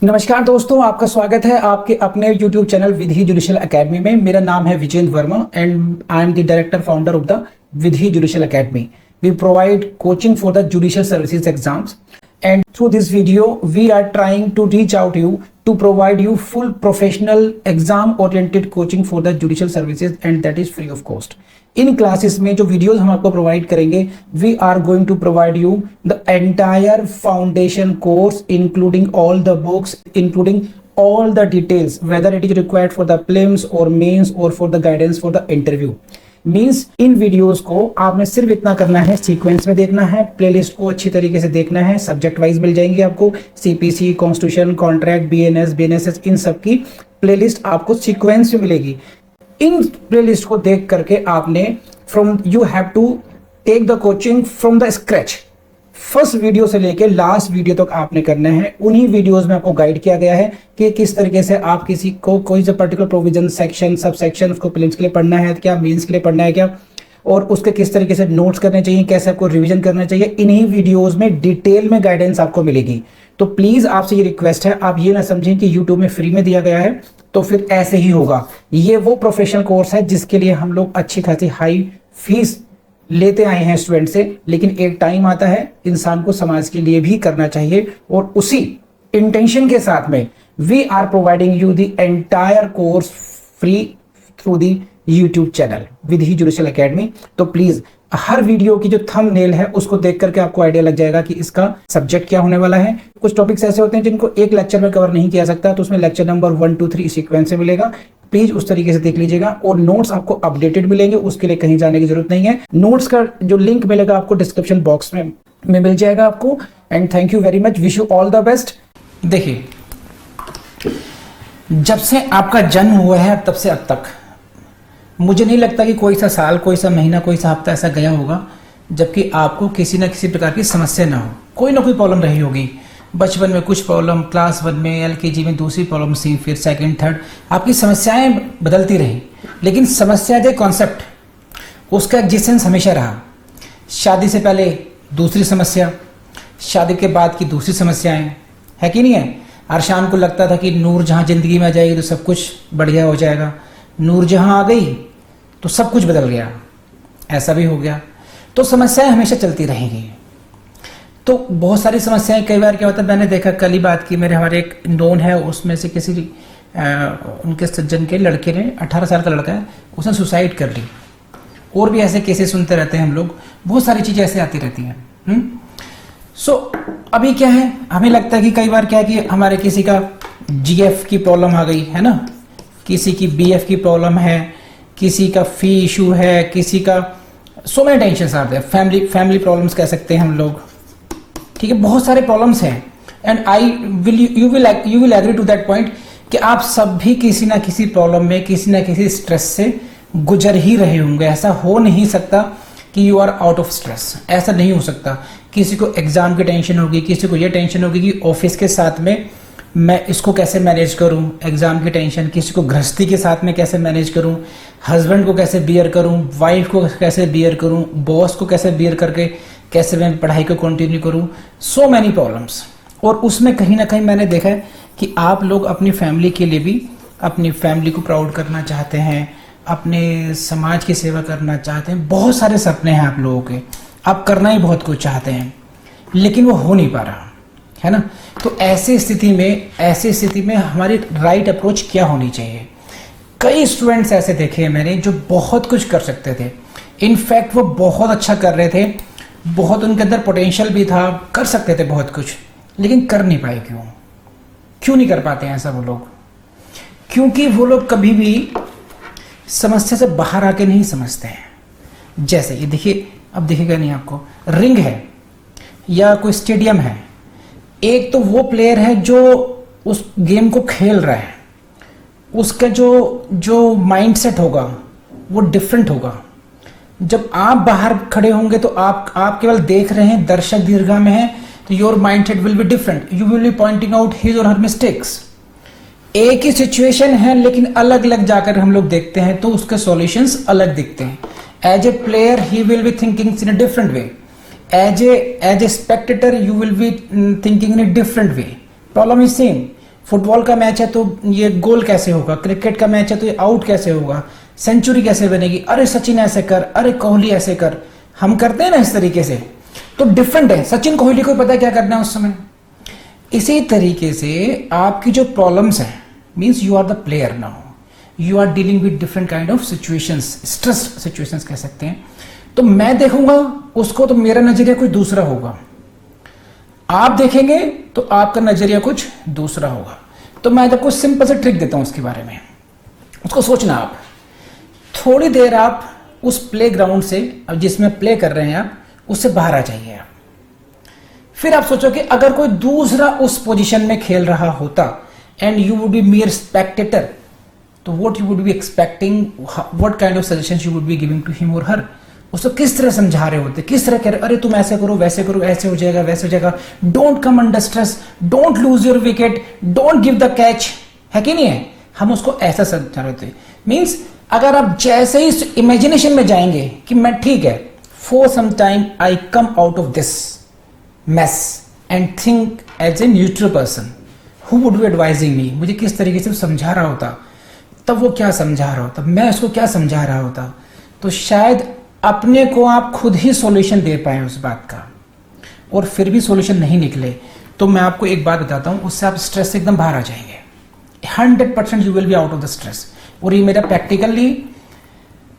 नमस्कार दोस्तों, आपका स्वागत है आपके अपने YouTube channel Vidhi judicial academy में। मेरा नाम है Vijendra Verma and I am the director founder of the Vidhi judicial academy. We provide coaching for the judicial services exams, and through this video we are trying to reach out to you to provide you full professional exam oriented coaching for the judicial services, and that is free of cost. इन classes में जो videos हम आपको provide करेंगे, we are going to provide you the entire foundation course including all the books, including all the details whether it is required for the prelims or mains or for the guidance for the interview. Means in videos को आपने सिर्फ इतना करना है, sequence में देखना है, playlist को अच्छी तरीके से देखना है। सब्जेक्ट वाइज मिल जाएंगे आपको, CPC, constitution, contract, BNS, BNSS, इन सब की प्लेलिस्ट आपको सीक्वेंस में मिलेगी। इन प्लेलिस्ट को देख करके आपने you have to take the coaching from the scratch. First video से लेके लास्ट वीडियो तक आपने करना है। उन्हीं वीडियोस में आपको गाइड किया गया है कि किस तरीके से आप किसी को कोई सा particular provision, section, sub section उसको प्रीलिम्स के लिए पढ़ना है क्या, मेंस के लिए पढ़ना है क्या, और उसके किस तरीके से नोट्स करने चाहिए, कैसे आपको रिवीजन करना चाहिए। इन्हीं वीडियोस में डिटेल में गाइडेंस आपको मिलेगी। तो प्लीज आपसे ये रिक्वेस्ट है, आप ये ना समझें कि यूट्यूब में फ्री में दिया गया है तो फिर ऐसे ही होगा। ये वो प्रोफेशनल कोर्स है जिसके लिए हम लोग अच्छी खासी हाई फीस लेते आए हैं स्टूडेंट से, लेकिन एक टाइम आता है इंसान को समाज के लिए भी करना चाहिए, और उसी इंटेंशन के साथ में we are providing you the entire course free through the YouTube channel Vidhi judicial academy. तो प्लीज हर वीडियो की जो थंबनेल है उसको देख करके आपको आइडिया लग जाएगा कि इसका सब्जेक्ट क्या होने वाला है। कुछ टॉपिक्स ऐसे होते हैं जिनको एक लेक्चर में कवर नहीं किया सकता, तो उसमें लेक्चर नंबर 1, 2, 3 सीक्वेंस से मिलेगा। प्लीज उस तरीके से देख लीजिएगा, और नोट्स आपको अपडेटेड मिलेंगे, उसके लिए कहीं जाने की जरूरत नहीं है। नोट्स का जो लिंक मिलेगा आपको डिस्क्रिप्शन बॉक्स में मिल जाएगा आपको। And thank you very much, wish you all the best. देखिए, जब से आपका जन्म हुआ है तब से अब तक मुझे नहीं लगता कि कोई सा साल, कोई सा महीना, कोई सा हफ्ता ऐसा गया होगा जबकि आपको किसी न किसी प्रकार की समस्या ना हो। कोई ना कोई प्रॉब्लम रही होगी। बचपन में कुछ प्रॉब्लम, क्लास 1 में, एलकेजी में दूसरी प्रॉब्लम सी, फिर सेकंड, थर्ड, आपकी समस्याएं बदलती रही, लेकिन समस्या दे कॉन्सेप्ट, उसका एग्जिस्टेंस हमेशा रहा। शादी से पहले दूसरी समस्या, शादी के बाद की दूसरी समस्याएं, है कि नहीं है। अरशान को लगता था कि नूर जहां जिंदगी में आ जाएगी तो सब कुछ बढ़िया हो जाएगा, नूर जहां आ गई तो सब कुछ बदल गया, ऐसा भी हो गया। तो समस्याएं हमेशा चलती रहेंगी। तो बहुत सारी समस्याएं, कई बार क्या होता है, मैंने देखा, कल ही बात की, मेरे हमारे एक नोन है, उसमें से किसी उनके सज्जन के लड़के ने, 18 साल का लड़का है, उसने सुसाइड कर ली। और भी ऐसे केसेस सुनते रहते हैं हम लोग, बहुत सारी चीजें ऐसे आती रहती हैं। सो अभी क्या है, हमें लगता है कि कई बार क्या है कि हमारे किसी का जीएफ की प्रॉब्लम आ गई है ना, किसी की बीएफ की प्रॉब्लम है, किसी का फी इशू है, किसी का सो मेनी टेंशंस आते हैं, फैमिली प्रॉब्लम्स कह सकते हैं हम लोग, ठीक है, बहुत सारे प्रॉब्लम्स हैं। And you will agree to that point कि आप सब भी किसी ना किसी प्रॉब्लम में, किसी ना किसी स्ट्रेस से गुजर ही रहे होंगे। ऐसा हो नहीं सकता कि you are out of stress, ऐसा नहीं हो सकता। किसी को एग्जाम की टेंशन होगी, किसी को ये टेंशन होगी कि ऑफिस के साथ में मैं इसको कैसे मैनेज करूं, एग्जाम की टेंशन, किसी को गृहस्थी के साथ में कैसे मैनेज करूं, हस्बैंड को कैसे बियर करूं, वाइफ को कैसे बियर करूं, बॉस को कैसे बियर करके कैसे मैं पढ़ाई को कंटिन्यू करूं, सो मैनी प्रॉब्लम्स। और उसमें कहीं ना कहीं मैंने देखा है कि आप लोग अपनी फैमिली के लिए भी, अपनी फैमिली को प्राउड करना चाहते हैं, अपने समाज की सेवा करना चाहते हैं, बहुत सारे सपने हैं आप लोगों के, आप करना ही बहुत कुछ चाहते हैं, लेकिन वो हो नहीं पा रहा है ना। तो ऐसी स्थिति में हमारी राइट अप्रोच क्या होनी चाहिए। कई स्टूडेंट्स ऐसे देखे हैं मैंने जो बहुत कुछ कर सकते थे, इनफैक्ट वो बहुत अच्छा कर रहे थे, बहुत उनके अंदर पोटेंशियल भी था, कर सकते थे बहुत कुछ, लेकिन कर नहीं पाए। क्यों नहीं कर पाते हैं ऐसा वो लोग? क्योंकि वो लोग कभी भी समस्या से बाहर आके नहीं समझते हैं। जैसे ये देखिए, अब दिखेगा नहीं आपको, रिंग है या कोई स्टेडियम है, एक तो वो प्लेयर है जो उस गेम को खेल रहा है, उसका जो माइंडसेट होगा वो डिफरेंट होगा। जब आप बाहर खड़े होंगे तो आप केवल देख रहे हैं, दर्शक दीर्घा में है, तो your mindset will be different, you will be pointing out his और हर मिस्टेक्स। एक ही सिचुएशन है लेकिन अलग अलग जाकर हम लोग देखते हैं तो उसके सॉल्यूशंस अलग दिखते हैं। As a player he will be thinking in a different way, as a spectator you will be thinking in a different way, problem is same, football का मैच है तो ये गोल कैसे होगा, क्रिकेट का मैच है तो ये आउट कैसे होगा, सेंचुरी कैसे बनेगी, अरे सचिन ऐसे कर, अरे कोहली ऐसे कर, हम करते हैं ना इस तरीके से। तो डिफरेंट है, सचिन कोहली को पता है क्या करना है उस समय। इसी तरीके से आपकी जो प्रॉब्लम्स हैं, means you are the player now, you are dealing with different kind of situations, stress situations कह सकते हैं। तो मैं देखूंगा उसको तो मेरा नजरिया कुछ दूसरा होगा, आप देखेंगे तो आपका नजरिया कुछ दूसरा होगा। तो मैं आपको सिंपल से ट्रिक देता हूं उसके बारे में, उसको सोचना आप थोड़ी देर, आप उस प्ले ग्राउंड से जिसमें प्ले कर रहे हैं आप उससे बाहर आ जाइए आप। फिर आप सोचो कि अगर कोई दूसरा उस पोजीशन में खेल रहा होता and you would be mere spectator, तो what you would be expecting, what kind of suggestions you would be giving to him और हर। उसको किस तरह समझा रहे होते, किस तरह कह रहे, अरे तुम ऐसे करो वैसे करो, ऐसे हो जाएगा वैसे हो जाएगा, don't come under stress, don't lose your wicket, don't give the catch, है कि नहीं है। हम उसको ऐसा समझा रहे थे। मीन्स अगर आप जैसे ही इमेजिनेशन में जाएंगे कि मैं ठीक है, for some time I come out of this mess and think as a neutral person who would be advising me, मुझे किस तरीके से समझा रहा होता, तब वो क्या समझा रहा होता, मैं उसको क्या समझा रहा होता, तो शायद अपने को आप खुद ही सॉल्यूशन दे पाए उस बात का, और फिर भी सॉल्यूशन नहीं निकले तो मैं आपको एक बात बताता हूं, उससे आप स्ट्रेस से एकदम बाहर आ जाएंगे। 100% you will be out of the stress. और ये मेरा प्रैक्टिकली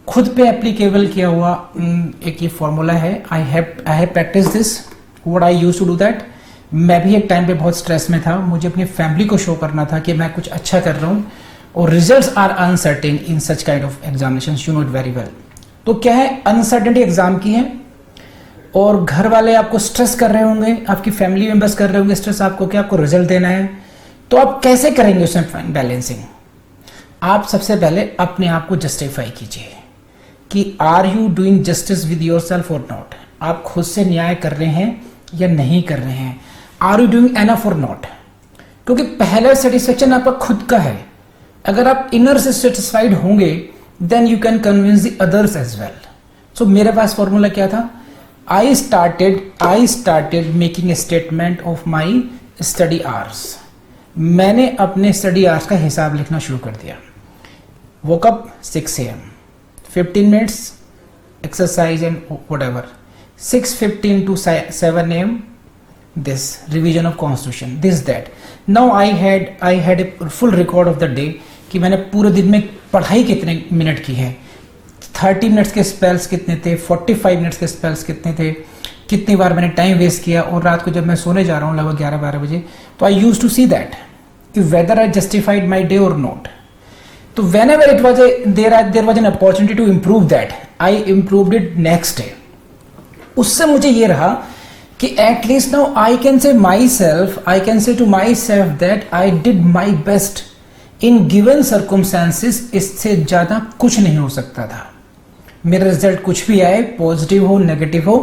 खुद पे एप्लीकेबल किया हुआ एक ये फॉर्मूला है। I have practice this, what I used to do that. मैं भी एक टाइम पे बहुत स्ट्रेस में था, मुझे अपनी फैमिली को शो करना था कि मैं कुछ अच्छा कर रहा हूं, और results are uncertain in such kind of examinations, you know it very well. तो क्या है, अनसर्टेनिटी एग्जाम की है, और घर वाले आपको स्ट्रेस कर रहे होंगे, आपकी फैमिली मेंबर्स कर रहे होंगे स्ट्रेस आपको, क्या आपको रिजल्ट देना है, तो आप कैसे करेंगे उसमें बैलेंसिंग। आप सबसे पहले अपने आप को जस्टिफाई कीजिए कि are you doing justice with yourself और नॉट, आप खुद से न्याय कर रहे हैं या नहीं कर रहे हैं, आर यू डूइंग एनफ और नॉट। क्योंकि पहला सेटिस्फेक्शन आपका खुद का है, अगर आप इनर से सेटिस्फाइड होंगे then you can convince the others as well. So मेरे पास फॉर्मूला क्या था, I started making a statement of my study hours. मैंने अपने स्टडी आवर्स का हिसाब लिखना शुरू कर दिया। woke up 6 AM, 15 minutes exercise and whatever, 6:15 to 7 AM this revision of constitution, this that. Now I had a full record of the day कि मैंने पूरे दिन में पढ़ाई कितने मिनट की है, 30 मिनट्स के स्पेल्स कितने थे, 45 मिनट्स के स्पेल्स कितने थे, कितनी बार मैंने टाइम वेस्ट किया। और रात को जब मैं सोने जा रहा हूँ लगभग 11-12 बजे, तो आई यूज टू सी दैट कि whether I justified my day और नॉट। तो whenever it was there was an opportunity to improve that, I improved it next day. उससे मुझे ये रहा कि at least now I can say to myself that I did my best in given circumstances. इससे ज्यादा कुछ नहीं हो सकता था। मेरा रिजल्ट कुछ भी आए, पॉजिटिव हो नेगेटिव हो,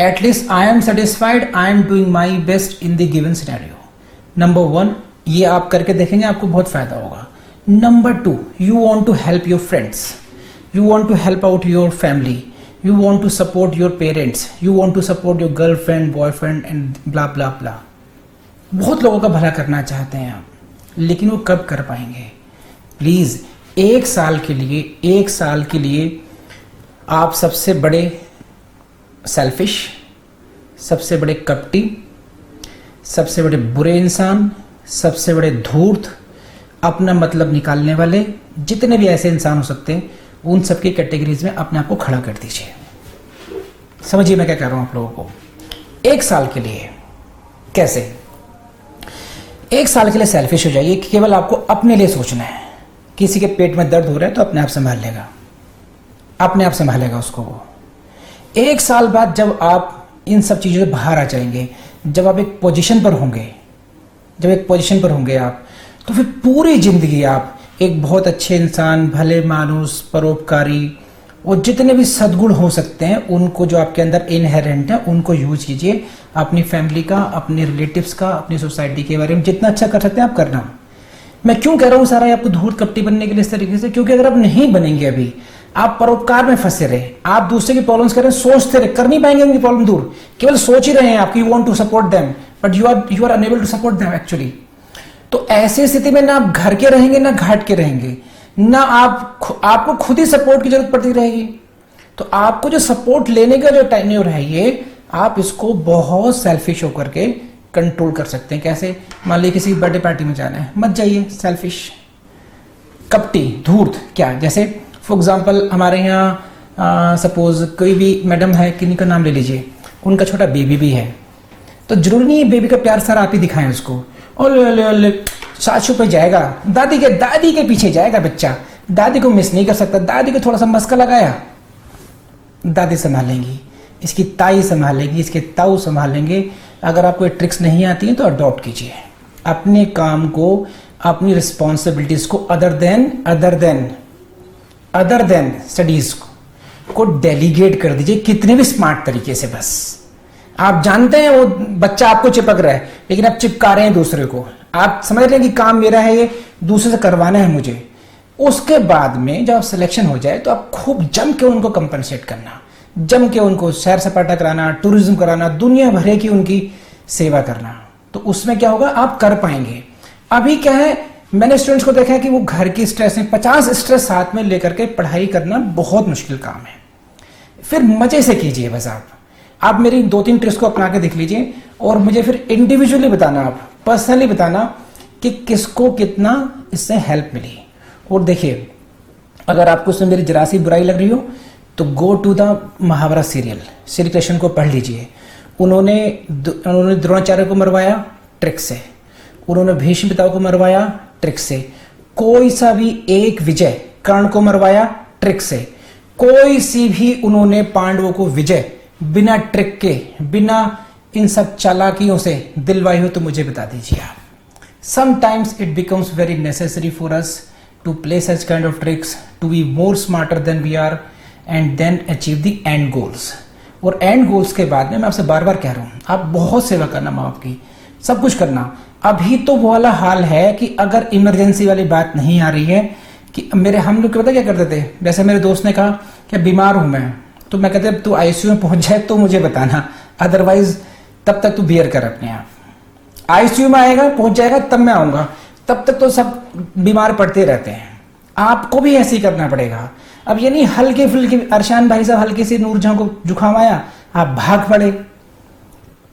at least I am satisfied, I am doing my best in the given scenario. Number 1, ये आप करके देखेंगे आपको बहुत फायदा होगा। Number 2, you want to help your friends, you want to help out your family, you want to support your parents, you want to support your girlfriend, boyfriend and blah blah blah. बहुत लोगों का भला करना चाहते हैं आप, लेकिन वो कब कर पाएंगे। प्लीज एक साल के लिए आप सबसे बड़े सेल्फिश, सबसे बड़े कपटी, सबसे बड़े बुरे इंसान, सबसे बड़े धूर्त, अपना मतलब निकालने वाले, जितने भी ऐसे इंसान हो सकते हैं उन सबकी कैटेगरीज में अपने आप को खड़ा कर दीजिए। समझिए मैं क्या कह रहा हूं आप लोगों को। एक साल के लिए कैसे, एक साल के लिए सेल्फिश हो जाइए कि केवल आपको अपने लिए सोचना है। किसी के पेट में दर्द हो रहा है तो अपने आप संभाल लेगा, अपने आप संभालेगा उसको वो। एक साल बाद जब आप इन सब चीजों से बाहर आ जाएंगे, जब आप एक पोजीशन पर होंगे आप, तो फिर पूरी जिंदगी आप एक बहुत अच्छे इंसान, भले मानुस, परोपकारी और जितने भी सद्गुण हो सकते हैं उनको, जो आपके अंदर इनहेरेंट है, उनको यूज कीजिए। अपनी फैमिली का, अपने रिलेटिव्स का, अपनी सोसाइटी के बारे में जितना अच्छा कर सकते हैं आप करना। मैं क्यों कह रहा हूँ सारा आपको धूर्त कपटी बनने के लिए इस तरीके से, क्योंकि अगर आप नहीं बनेंगे, अभी आप परोपकार में फंसे रहे, आप दूसरे की प्रॉब्लम्स कर रहे हैं, सोचते रहे, कर नहीं पाएंगे उनकी प्रॉब्लम दूर, केवल सोच ही रहे हैं आपकी, you want to support them but you are unable to support them actually. तो ऐसी स्थिति में ना आप घर के रहेंगे ना घाट के रहेंगे, ना आपको खुद ही सपोर्ट की जरूरत पड़ती रहेगी। तो आपको जो सपोर्ट लेने का जो टेन्योर है ये आप इसको बहुत सेल्फिश होकर के कंट्रोल कर सकते हैं। कैसे? मान लीजिए किसी बर्थडे पार्टी में जाना है, मत जाइए, सेल्फिश, कपटी, धूर्त। क्या? जैसे फॉर एग्जाम्पल हमारे यहाँ सपोज कोई भी मैडम है, किन्हीं का नाम ले लीजिए, उनका छोटा बेबी भी है, तो जरूरी नहीं है बेबी का प्यार सारा आप ही दिखाएं उसको। ओले सासू पे जाएगा, दादी के पीछे जाएगा बच्चा, दादी को मिस नहीं कर सकता, दादी को थोड़ा सा मस्का लगाया, दादी संभालेंगी, इसकी ताई संभालेंगी, इसके ताऊ संभालेंगे। अगर आपको ये ट्रिक्स नहीं आती है तो अडॉप्ट कीजिए अपने काम को, अपनी रिस्पॉन्सिबिलिटीज को अदर देन स्टडीज को डेलीगेट कर दीजिए, कितने भी स्मार्ट तरीके से। बस आप जानते हैं वो बच्चा आपको चिपक रहा है, लेकिन आप चिपका रहे हैं दूसरे को। आप समझ रहे हैं कि काम मेरा है, ये दूसरे से करवाना है मुझे। उसके बाद में जब सिलेक्शन हो जाए तो आप खूब जम के उनको कंपनसेट करना, जम के उनको सैर सपाटा कराना, टूरिज्म कराना, दुनिया भर की उनकी सेवा करना। तो उसमें क्या होगा, आप कर पाएंगे। अभी क्या है, मैंने स्टूडेंट्स को देखा है कि वो घर की स्ट्रेस में 50 स्ट्रेस साथ में लेकर के पढ़ाई करना बहुत मुश्किल काम है। फिर मजे से कीजिए। बस आप मेरी 2-3 ट्रिक्स को अपना के देख लीजिए और मुझे फिर इंडिविजुअली बताना, आप पर्सनली बताना कि किसको कितना इससे हेल्प मिली। और देखिए, अगर आपको इसमें मेरी जरा सी बुराई लग रही हो तो go to the Mahabharat serial, Shri Krishna को पढ़ लीजिए। उन्होंने द्रोणाचार्य को मरवाया ट्रिक से, उन्होंने भीष्म पितामह को मरवाया ट्रिक से, कोई सा भी एक विजय कर्ण को मरवाया ट्रिक से, कोई सी भी उन्होंने पांडवों को विजय बिना ट्रिक के, बिना इन सब चालाकियों से दिलवाई हो तो मुझे बता दीजिए आप। Sometimes it becomes very necessary for us to play such kind of tricks to be more smarter than we are and then achieve the end goals. और एंड गोल्स के बाद में मैं आपसे बार बार कह रहा हूँ, आप बहुत सेवा करना माँ बाप की, सब कुछ करना। अभी तो वो वाला हाल है कि अगर इमरजेंसी वाली बात नहीं आ रही है कि हम लोग पता क्या करते थे, जैसे मेरे दोस्त ने कहा कि बीमार हूं मैं, तो मैं कहते तू आईसीयू में पहुंच जाए तो मुझे बताना, अदरवाइज तब तक तू बियर कर अपने आप। आईसीयू में आएगा, पहुंच जाएगा, तब मैं आऊंगा, तब तक तो सब बीमार पड़ते रहते हैं। आपको भी ऐसे ही करना पड़ेगा। अब ये नहीं हल्के फुल्के, अरशान भाई साहब हल्के से नूरजहां को जुकाम आया, आप भाग पड़े,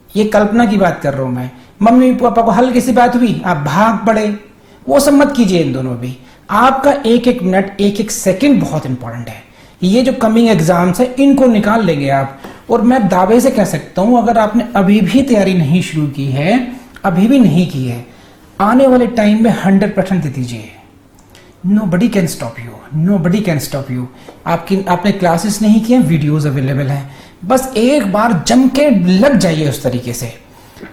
ये कल्पना की बात कर रहा हूं मैं। मम्मी पापा को हल्की सी बात हुई, आप भाग पड़े, वो सब मत कीजिए। इन दोनों भी आपका एक एक मिनट, एक एक सेकंड बहुत इंपॉर्टेंट है। ये जो कमिंग एग्जाम्स है इनको निकाल लेंगे आप। और मैं दावे से कह सकता हूं, अगर आपने अभी भी तैयारी नहीं शुरू की है, अभी भी नहीं की है, आने वाले टाइम में 100% दे दीजिए। Nobody can stop you, nobody can stop you. आपने क्लासेस नहीं किए, वीडियोस अवेलेबल हैं, बस एक बार जम के लग जाइए उस तरीके से।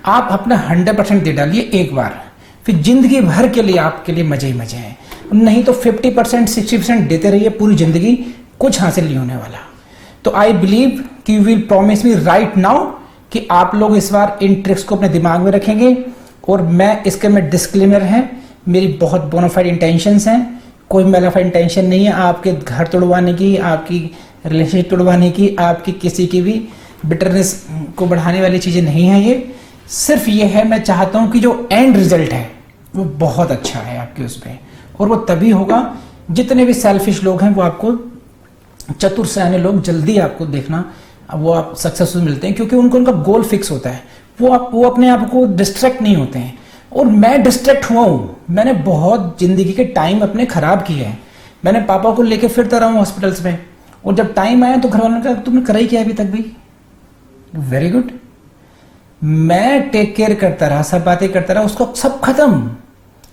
आप अपना 100% दे डालिए एक बार, फिर जिंदगी भर के लिए आपके लिए मजे ही मजे हैं। नहीं तो 50% 60% देते रहिए पूरी जिंदगी, कुछ हासिल नहीं होने वाला। तो आई बिलीव कि you will promise me right now कि आप लोग इस बार इन ट्रिक्स को अपने दिमाग में रखेंगे। और मैं इसके में डिस्क्लेमर है, मेरी बहुत बोनाफाइड इंटेंशंस हैं, कोई मेलाफाइड इंटेंशन नहीं है आपके घर तोड़वाने की, आपकी रिलेशनशिप तोड़वाने की, आपकी किसी की भी बिटरनेस को बढ़ाने वाली चीजें नहीं है। ये सिर्फ ये है, मैं चाहता हूं कि जो एंड रिजल्ट है वो बहुत अच्छा है आपके उसमें, और वो तभी होगा जितने भी सेल्फिश लोग हैं वो आपको, चतुर सयाने लोग जल्दी आपको देखना वो आप सक्सेसफुल मिलते हैं, क्योंकि उनका गोल फिक्स होता है। वो अपने आप को डिस्ट्रैक्ट नहीं होते हैं। और मैं डिस्ट्रैक्ट हुआ हूं, मैंने बहुत जिंदगी के टाइम अपने खराब किए हैं। मैंने पापा को लेके फिरता रहा हूं हॉस्पिटल्स में, और जब टाइम आया तो घर वालों ने कहा तुमने करा ही क्या अभी तक भी, वेरी गुड। मैं टेक केयर करता रहा, सब बातें करता रहा, उसको सब खत्म।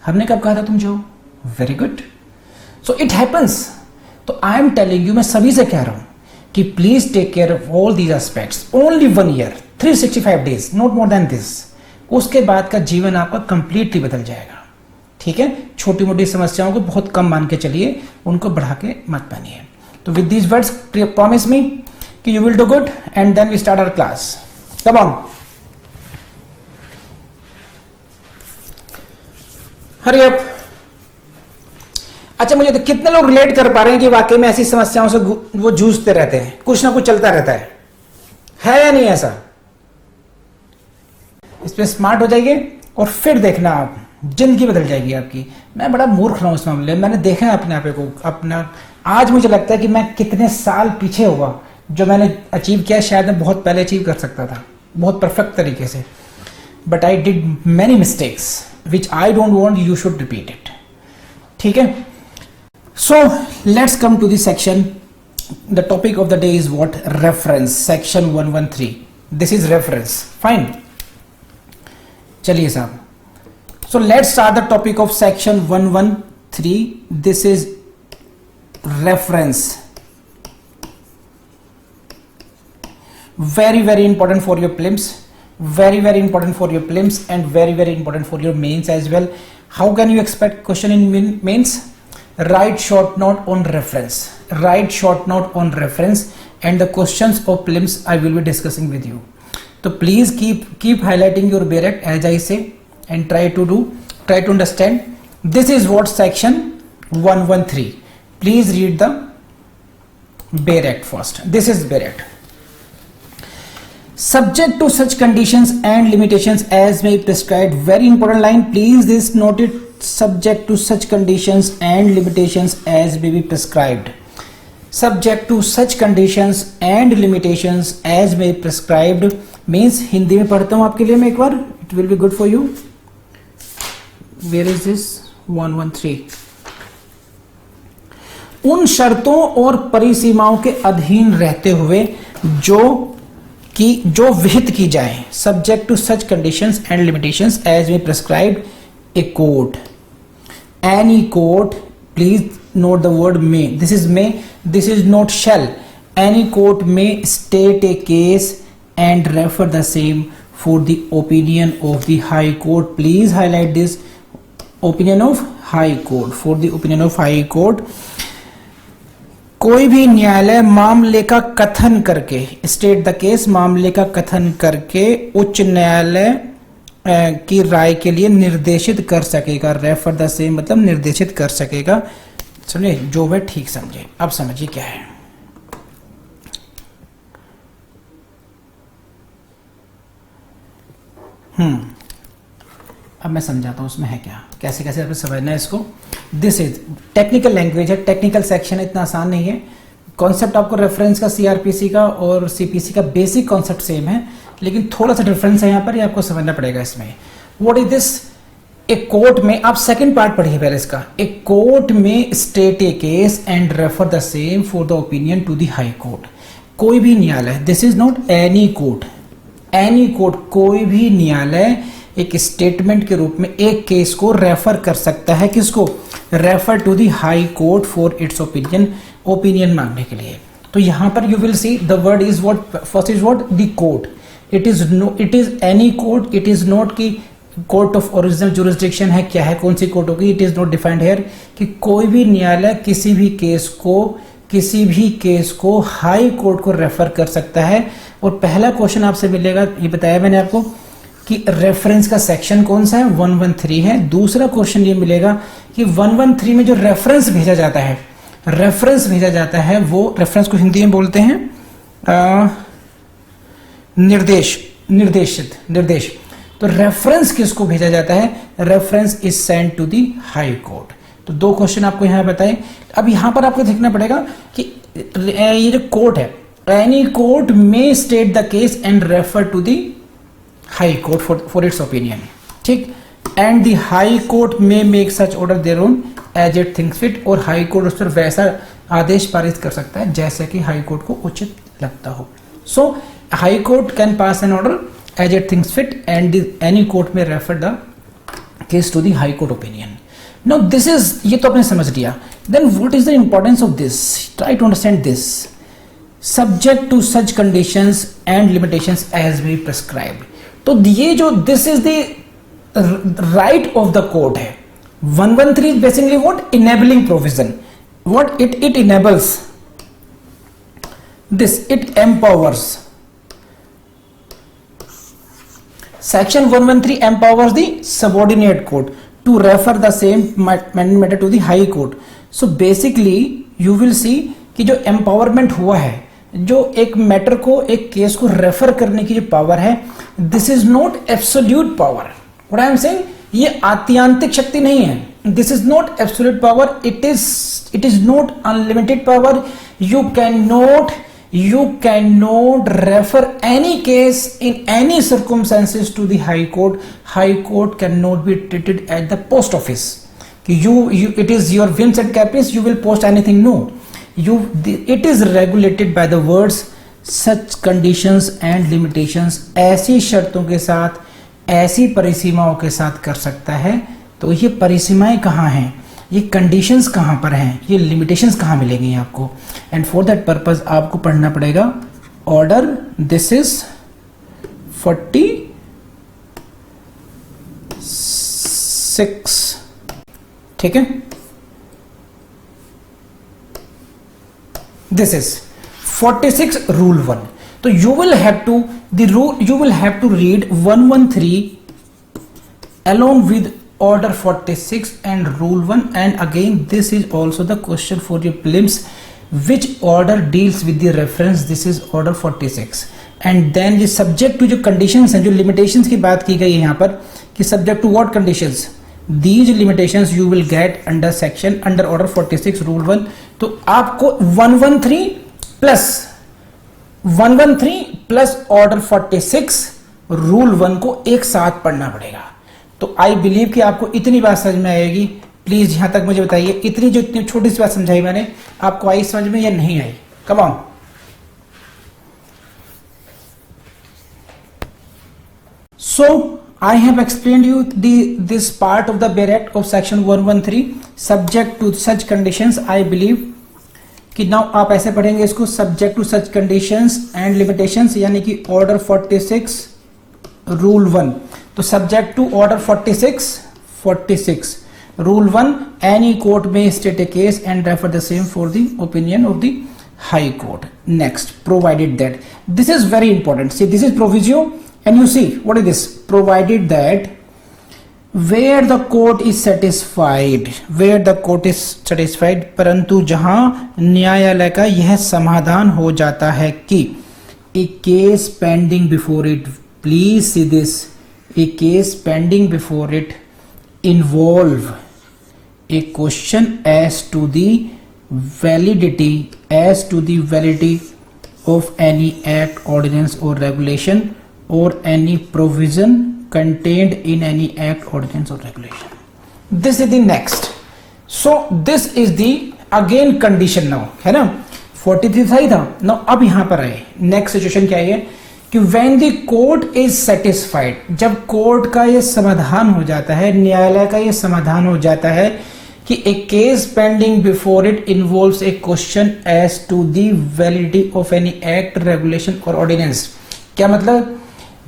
हमने कब कहा था तुम जो, very good. So it happens. तो आई एम टेलिंग यू, मैं सभी से कह रहा हूं कि please take care of all these aspects. Only 1 year, 365 days, not more than this. उसके बाद का जीवन आपका कंप्लीटली बदल जाएगा। ठीक है, छोटी मोटी समस्याओं को बहुत कम मान के चलिए, उनको बढ़ा के मत मानिए। तो with these words promise me कि you will do good and then we start our class. Come on, hurry up. अच्छा, मुझे तो कितने लोग रिलेट कर पा रहे हैं कि वाकई में ऐसी समस्याओं से वो जूझते रहते हैं, कुछ ना कुछ चलता रहता है या नहीं ऐसा? इस पे स्मार्ट हो जाइए और फिर देखना आप जिंदगी बदल जाएगी आपकी। मैं बड़ा मूर्ख रहा हूँ इस मामले में, मैंने देखा है अपने आप को अपना। आज मुझे लगता है कि मैं कितने साल पीछे हुआ, जो मैंने अचीव किया शायद मैं बहुत पहले अचीव कर सकता था, बहुत परफेक्ट तरीके से, but I did many mistakes which I don't want you should repeat it. ठीक है, so let's come to this section. The topic of the day is what? Reference, section 113। This is reference, fine. चलिए साहब, so let's start the topic of section 113. This is reference, very important for your prelims, very important for your prelims, and very important for your mains as well. How can you expect question in mains? Write short note on reference, write short note on reference, and the questions of prelims I will be discussing with you. So please keep highlighting your BREC as I say, and try to understand. This is what section 113. Please read the BREC first. This is BREC. Subject to such conditions and limitations as may be prescribed. Very important line, please this note it. Subject to such conditions and limitations as may be prescribed. Subject to such conditions and limitations as may be prescribed means, Hindi में पढ़ता हूँ आपके लिए मैं एक बार, it will be good for you. Where is this? 113. उन शर्तों और परिसीमाओं के अधीन रहते हुए जो विहित की जाए, subject to such conditions and limitations as may prescribed a court, any court, please note the word may, this is may, this is not shall, any court में state a case and refer the same for the opinion of the high court. Please highlight this, opinion of high court, for the opinion of high court. कोई भी न्यायालय मामले का कथन करके, state the case, मामले का कथन करके उच्च न्यायालय की राय के लिए निर्देशित कर सकेगा। रेफर द सेम मतलब निर्देशित कर सकेगा। सुनिए, जो वह ठीक समझे। अब समझिए क्या है। अब मैं समझाता हूँ उसमें है क्या, कैसे कैसे आपको समझना है इसको। दिस इज टेक्निकल लैंग्वेज है, टेक्निकल सेक्शन है, इतना आसान नहीं है। कॉन्सेप्ट आपको रेफरेंस का, सीआरपीसी का और सीपीसी का बेसिक कॉन्सेप्ट सेम है, लेकिन थोड़ा सा डिफरेंस है यहाँ पर, ये आपको समझना पड़ेगा इसमें। What is this? एक कोर्ट में, आप सेकंड पार्ट पढ़िए पहले इसका। एक कोर्ट में state a case and refer the same for the opinion to the high court. कोई भी न्यायालय, this is not any court, any court, कोई भी न्यायालय एक स्टेटमेंट के रूप में एक केस को रेफर कर सकता है। किसको? Refer to the high court for its opinion, opinion मांगने के लिए। तो यहां पर you will see the word is what, first is what? The court. It is any court, it is not की कोर्ट ऑफ ओरिजिनल जुरिस्डिक्शन है, क्या है, कौन सी कोर्ट होगी, it is not defined here. कि कोई भी न्यायालय किसी भी केस को हाई कोर्ट को रेफर कर सकता है। और पहला क्वेश्चन आपसे मिलेगा, ये बताया मैंने आपको कि रेफरेंस का सेक्शन कौन सा है, 113 है। दूसरा क्वेश्चन ये मिलेगा कि 113 में जो रेफरेंस भेजा जाता है, वो रेफरेंस को हिंदी में बोलते हैं निर्देश। तो रेफरेंस किसको भेजा जाता है? Reference is sent to the high court. तो दो क्वेश्चन आपको यहां बताएं। अब यहां पर आपको देखना पड़ेगा कि ये जो कोर्ट है, एनी कोर्ट में state the case and refer to the high court for its opinion, ठीक। And the high court may make such order thereon as it thinks fit. और हाई कोर्ट उस पर वैसा आदेश पारित कर सकता है जैसे कि हाई कोर्ट को उचित लगता हो। So high court can pass an order as it thinks fit and any court may refer the case to the high court opinion. Now this is, ये तो आपने समझ लिया। Then what is the importance of this? Try to understand this. Subject to such conditions and limitations as may be prescribed. तो ये जो this is the right of the court है। 113 is basically what? Enabling provision. What it enables? This, it empowers. Section 113 empowers the subordinate court to refer the same matter to the high court. So basically you will see कि जो empowerment हुआ है, जो एक matter को, एक case को refer करने की जो पावर है, this is not absolute power. What I am saying, ये आत्यांतिक शक्ति नहीं है. This is not absolute power. It is not unlimited power. You cannot refer any case in any circumstances to the High Court. High Court cannot be treated at the post office. It is your whims and caprice. You will post anything. No, it is regulated by the words such conditions and limitations. ऐसी शर्तों के साथ, ऐसी परिसीमाओं के साथ कर सकता है. तो ये परिसीमाएं कहाँ हैं, ये कंडीशंस कहाँ पर हैं, ये लिमिटेशंस कहाँ मिलेंगी आपको. एंड फॉर दैट पर्पस आपको पढ़ना पड़ेगा ऑर्डर. This is 46. ठीक है, दिस इज 46 रूल 1. तो you will have to read 113 along with order 46 and rule 1. And again this is also the question for your prelims, which order deals with the reference. This is order 46. and then ये subject to जो conditions हैं, जो limitations की बात की गई है यहाँ पर कि subject to what conditions, these limitations you will get under section under order 46 rule 1. तो आपको 113 plus order 46 rule 1 को एक साथ पढ़ना पड़ेगा. तो आई बिलीव कि आपको इतनी बात समझ में आएगी. प्लीज यहां तक मुझे बताइए, इतनी छोटी सी बात समझाई मैंने, आपको आई समझ में या नहीं आई? Come on. So I have explained you this part of the bare act of section 113 subject to such conditions. I believe कि नाउ आप ऐसे पढ़ेंगे इसको, subject to such conditions and limitations, यानी कि ऑर्डर 46 रूल 1. तो subject to order 46 rule 1, any court में state a case and refer the same for the opinion of the high court. Next, provided that, this is very important. See this is proviso and you see what is this. Provided that where the court is satisfied, परंतु जहां न्यायालय का यह समाधान हो जाता है कि a case pending before it, please see this, a case pending before it involve a question as to the validity of any act, ordinance or regulation or any provision contained in any act, ordinance or regulation. This is the next. So this is the again condition now, है ना. 43 सही था ना. अब यहां पर आए next situation क्या है कि when the court is satisfied, जब कोर्ट का ये समाधान हो जाता है, न्यायालय का ये समाधान हो जाता है कि a case pending before it involves a question as to the validity of any act, regulation or ordinance. क्या मतलब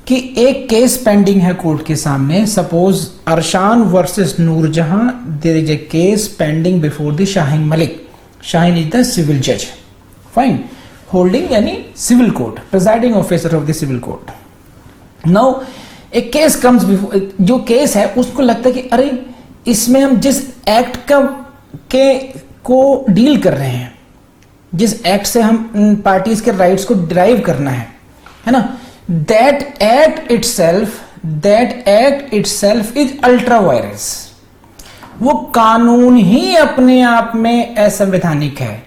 कि एक केस पेंडिंग है कोर्ट के सामने. Suppose Arshan versus Noorjahan, there is a case pending before the Shaheen Malik. Shaheen is the civil जज, fine, holding यानी civil court, presiding officer of the civil court. Now a case comes before, जो केस है उसको लगता है कि अरे इसमें हम जिस एक्ट को डील कर रहे हैं, जिस एक्ट से हम पार्टीज के राइट्स को डिराइव करना है ना, that act itself is ultra vires. वो कानून ही अपने आप में असंवैधानिक है.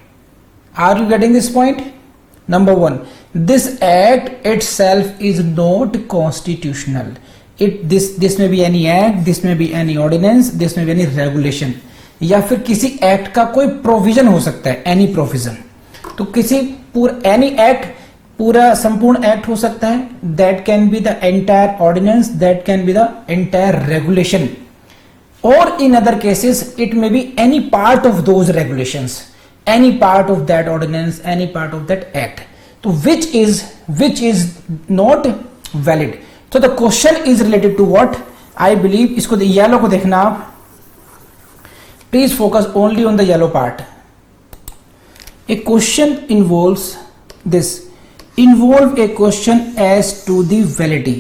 Are you getting this point? Number 1, this act itself is not constitutional. This may be any act, this may be any ordinance, this may be any regulation. या फिर किसी एक्ट का कोई प्रोविजन हो सकता है, एनी प्रोविजन. तो किसी एनी एक्ट, पूरा संपूर्ण एक्ट हो सकता है. That can be the entire ordinance, that can be the entire regulation, और in other cases it may be any part of those regulations, any part of that ordinance, any part of that act. So which is not valid. So the question is related to what? I believe इसको yellow को देखना आप. Please focus only on the yellow part. A question involves this. Involve a question as to the validity.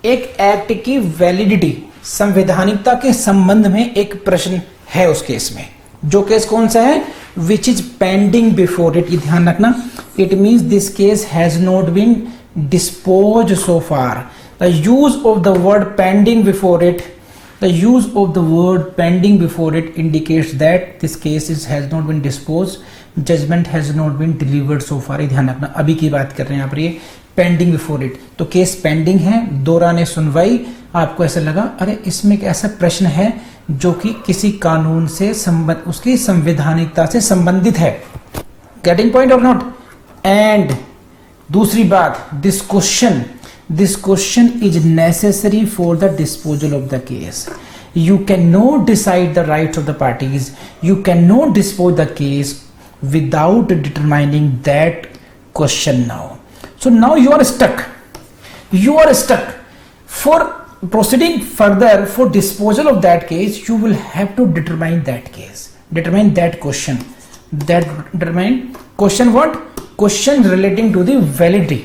एक act की validity, संवैधानिकता के संबंध में एक प्रश्न है उस केस में. जो केस कौन सा है? Which is pending before it. ध्यान रखना, it means this case has not been dispose so far. The use of the word pending before it, the use of the word pending before it indicates that this case has not been disposed, judgment has not been delivered so far. ये ध्यान रखना, अभी की बात कर रहे हैं यहाँ पर, ये पेंडिंग बिफोर इट, तो केस पेंडिंग है, दौराने सुनवाई आपको ऐसा लगा अरे इसमें एक ऐसा प्रश्न है जो कि किसी कानून से उसकी संवैधानिकता से संबंधित है. गेटिंग पॉइंट और नॉट? एंड दूसरी बात, this question is necessary for the disposal of the case. You cannot decide the rights of the parties. You cannot dispose the case without determining that question now. So now you are stuck. You are stuck. For proceeding further, for disposal of that case, you will have to determine that case. Determine that question. Determine question what? Question relating to the validity.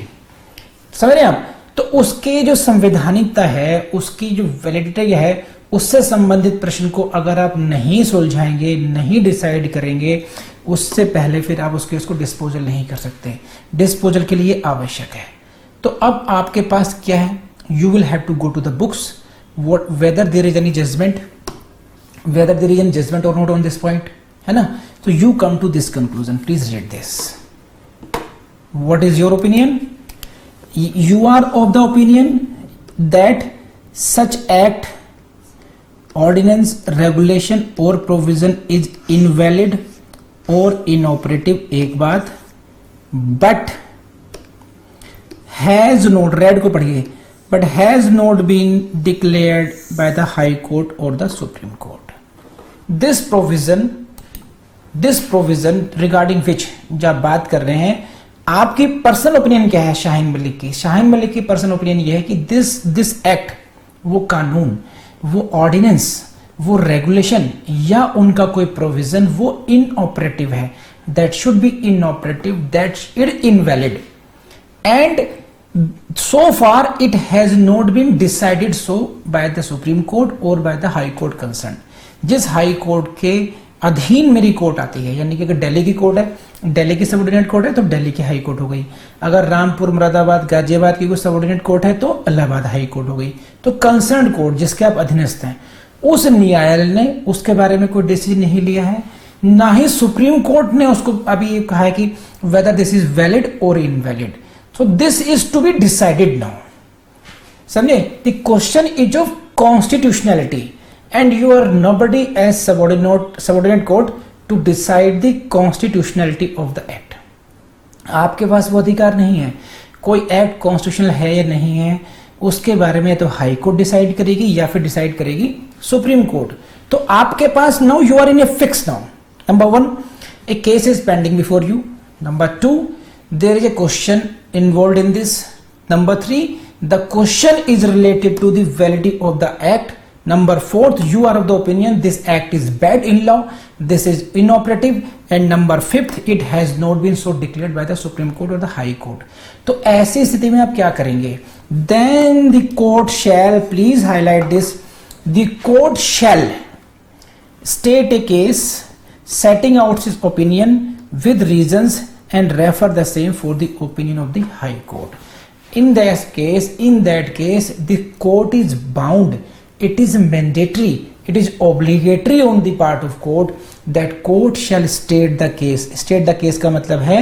समझ रहे हैं आप? तो उसकी जो संवैधानिकता है, उसकी जो वैलिडिटी है, उससे संबंधित प्रश्न को अगर आप नहीं सुलझाएंगे, नहीं डिसाइड करेंगे, उससे पहले फिर आप उस केस को डिस्पोजल नहीं कर सकते. डिस्पोजल के लिए आवश्यक है. तो अब आपके पास क्या है? You will have to go to the books, whether there is any judgment, whether there is any judgment और नॉट ऑन दिस पॉइंट, है ना? तो you come to this conclusion. Please read this. What is your opinion? You are of the opinion that such act, ordinance, regulation or provision is invalid or inoperative, एक बात, but has not, read को पढ़िए, but has not been declared by the High Court or the Supreme Court. This provision regarding which जब बात कर रहे हैं, आपकी पर्सनल ओपिनियन क्या है शाहीन मलिक की? शाहीन मलिक की पर्सनल ओपिनियन ये है कि दिस एक्ट, वो कानून, वो ऑर्डिनेंस, वो रेगुलेशन या उनका कोई प्रोविजन वो इनऑपरेटिव है. That should be inoperative, that it invalid, and so far it has not been decided so by the supreme court और by the high court concern. जिस हाई कोर्ट के अधीन मेरी कोर्ट आती है, यानी कि अगर दिल्ली की कोर्ट है, दिल्ली की सबऑर्डिनेट कोर्ट है तो दिल्ली की हाई कोर्ट हो गई. अगर रामपुर, मुरादाबाद, गाजियाबाद की कोई सबऑर्डिनेट कोर्ट है तो इलाहाबाद हाई कोर्ट हो गई. तो कंसर्न कोर्ट जिसके आप अधीनस्थ हैं, उस न्यायालय ने उसके बारे में कोई डिसीजन नहीं लिया है, ना ही सुप्रीम कोर्ट ने उसको अभी ये कहा है कि वेदर दिस इज वैलिड और इनवैलिड. So this is to be decided now. समझे? The question is of constitutionality and you are nobody as subordinate court to decide the constitutionality of the act. आपके पास वो अधिकार नहीं है. कोई एक्ट कॉन्स्टिट्यूशनल है या नहीं है उसके बारे में तो हाई कोर्ट डिसाइड करेगी या फिर डिसाइड करेगी सुप्रीम कोर्ट. तो आपके पास now you are in a fix now. Number 1, a case is pending before you. Number 2, there is a question involved in this. Number 3, the question is related to the validity of the act. Number 4, you are of the opinion this act is bad in law, this is inoperative, and number 5, it has not been so declared by the Supreme Court or the High Court. तो ऐसी स्थिति में आप क्या करेंगे? Then the court shall, please highlight this, the court shall state a case setting out its opinion with reasons and refer the same for the opinion of the High Court. In that case, the court is bound. It is mandatory, it is obligatory on the part of court that court shall state the case. State the case का मतलब है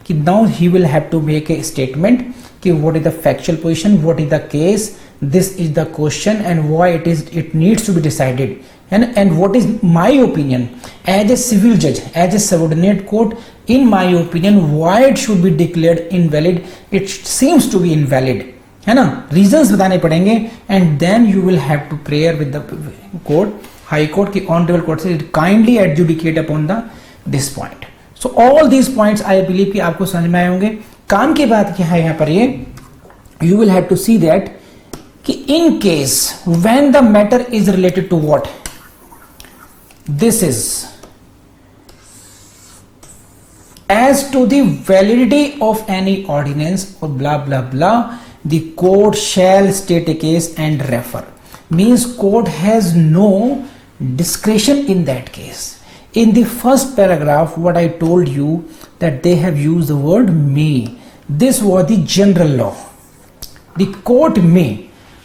कि now he will have to make a statement कि what is the factual position, what is the case, this is the question and why it needs to be decided, and what is my opinion as a civil judge, as a subordinate court, in my opinion why it should be declared invalid, it seems to be invalid, है ना? Reasons बताने पड़ेंगे. And then you will have to prayer with the court, high court की honourable court से kindly adjudicate upon the this point. So all these points I believe कि आपको समझ में आए होंगे. काम की बात क्या है यहाँ पर, ये you will have to see that कि in case when the matter is related to what, this is as to the validity of any ordinance or blah blah blah, the court shall state a case and refer. Means court has no discretion in that case. In the first paragraph what I told you that they have used the word may, this was the general law. The court may,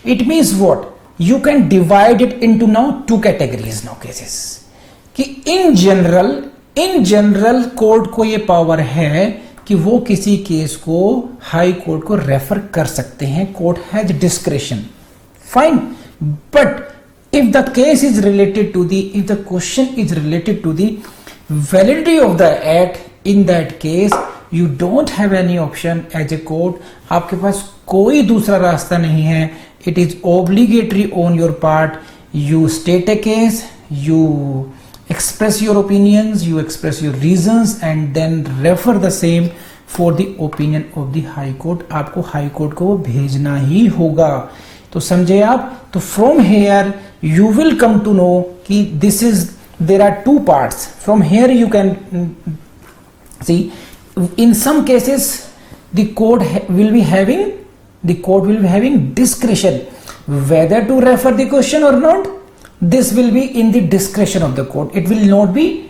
It means what? You can divide it into now two categories now cases. कि in general court को ये power है कि वो किसी case को high court को refer कर सकते हैं. Court has discretion. Fine. But if the case is related to the, if the question is related to the validity of the act, in that case you don't have any option as a court. आपके पास कोई दूसरा रास्ता नहीं है. It is obligatory on your part. You state a case, you express your opinions, you express your reasons, and then refer the same for the opinion of the high court. आपको high court को भेजना ही होगा. तो समझे आप. तो from here you will come to know कि this is, there are two parts. From here you can see in some cases the court will be having discretion whether to refer the question or not. This will be in the discretion of the court. It will not be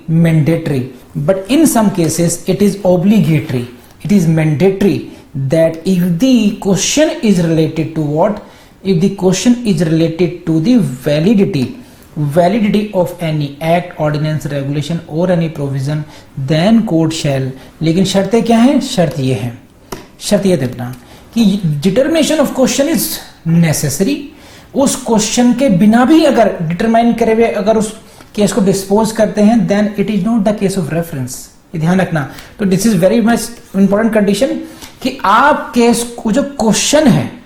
mandatory, but in some cases it is obligatory. It is mandatory that if the question is related to what? If the question is related to the validity of any act, ordinance, regulation or any provision, then court shall. लेकिन शर्तें क्या हैं? शर्त ये है, शर्त ये देखना कि determination of question is necessary. उस क्वेश्चन के बिना भी अगर डिटरमाइन करे हुए अगर उस केस को डिस्पोज करते हैं, then it is not the case of reference. ये ध्यान रखना. तो this is very much important condition कि आप केस को जो क्वेश्चन है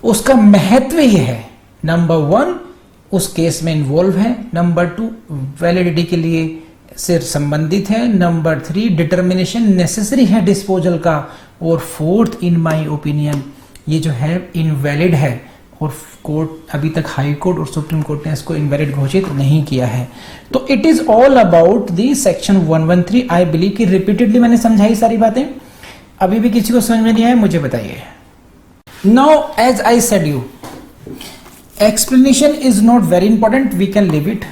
उसका महत्व यह है, नंबर 1 उस केस में इन्वॉल्व है, नंबर 2 वैलिडिटी के लिए से संबंधित है, नंबर 3 डिटर्मिनेशन नेसेसरी है डिस्पोजल का, और 4th इन माय ओपिनियन ये जो है इनवैलिड है और कोर्ट अभी तक हाई कोर्ट और सुप्रीम कोर्ट ने इसको इनवैलिड घोषित नहीं किया है. तो it is all about the section 113. I believe कि रिपीटेडली मैंने समझाई सारी बातें. अभी भी किसी को समझ में नहीं आया मुझे बताइए. Now, as I said you, explanation is not very important. We can leave it.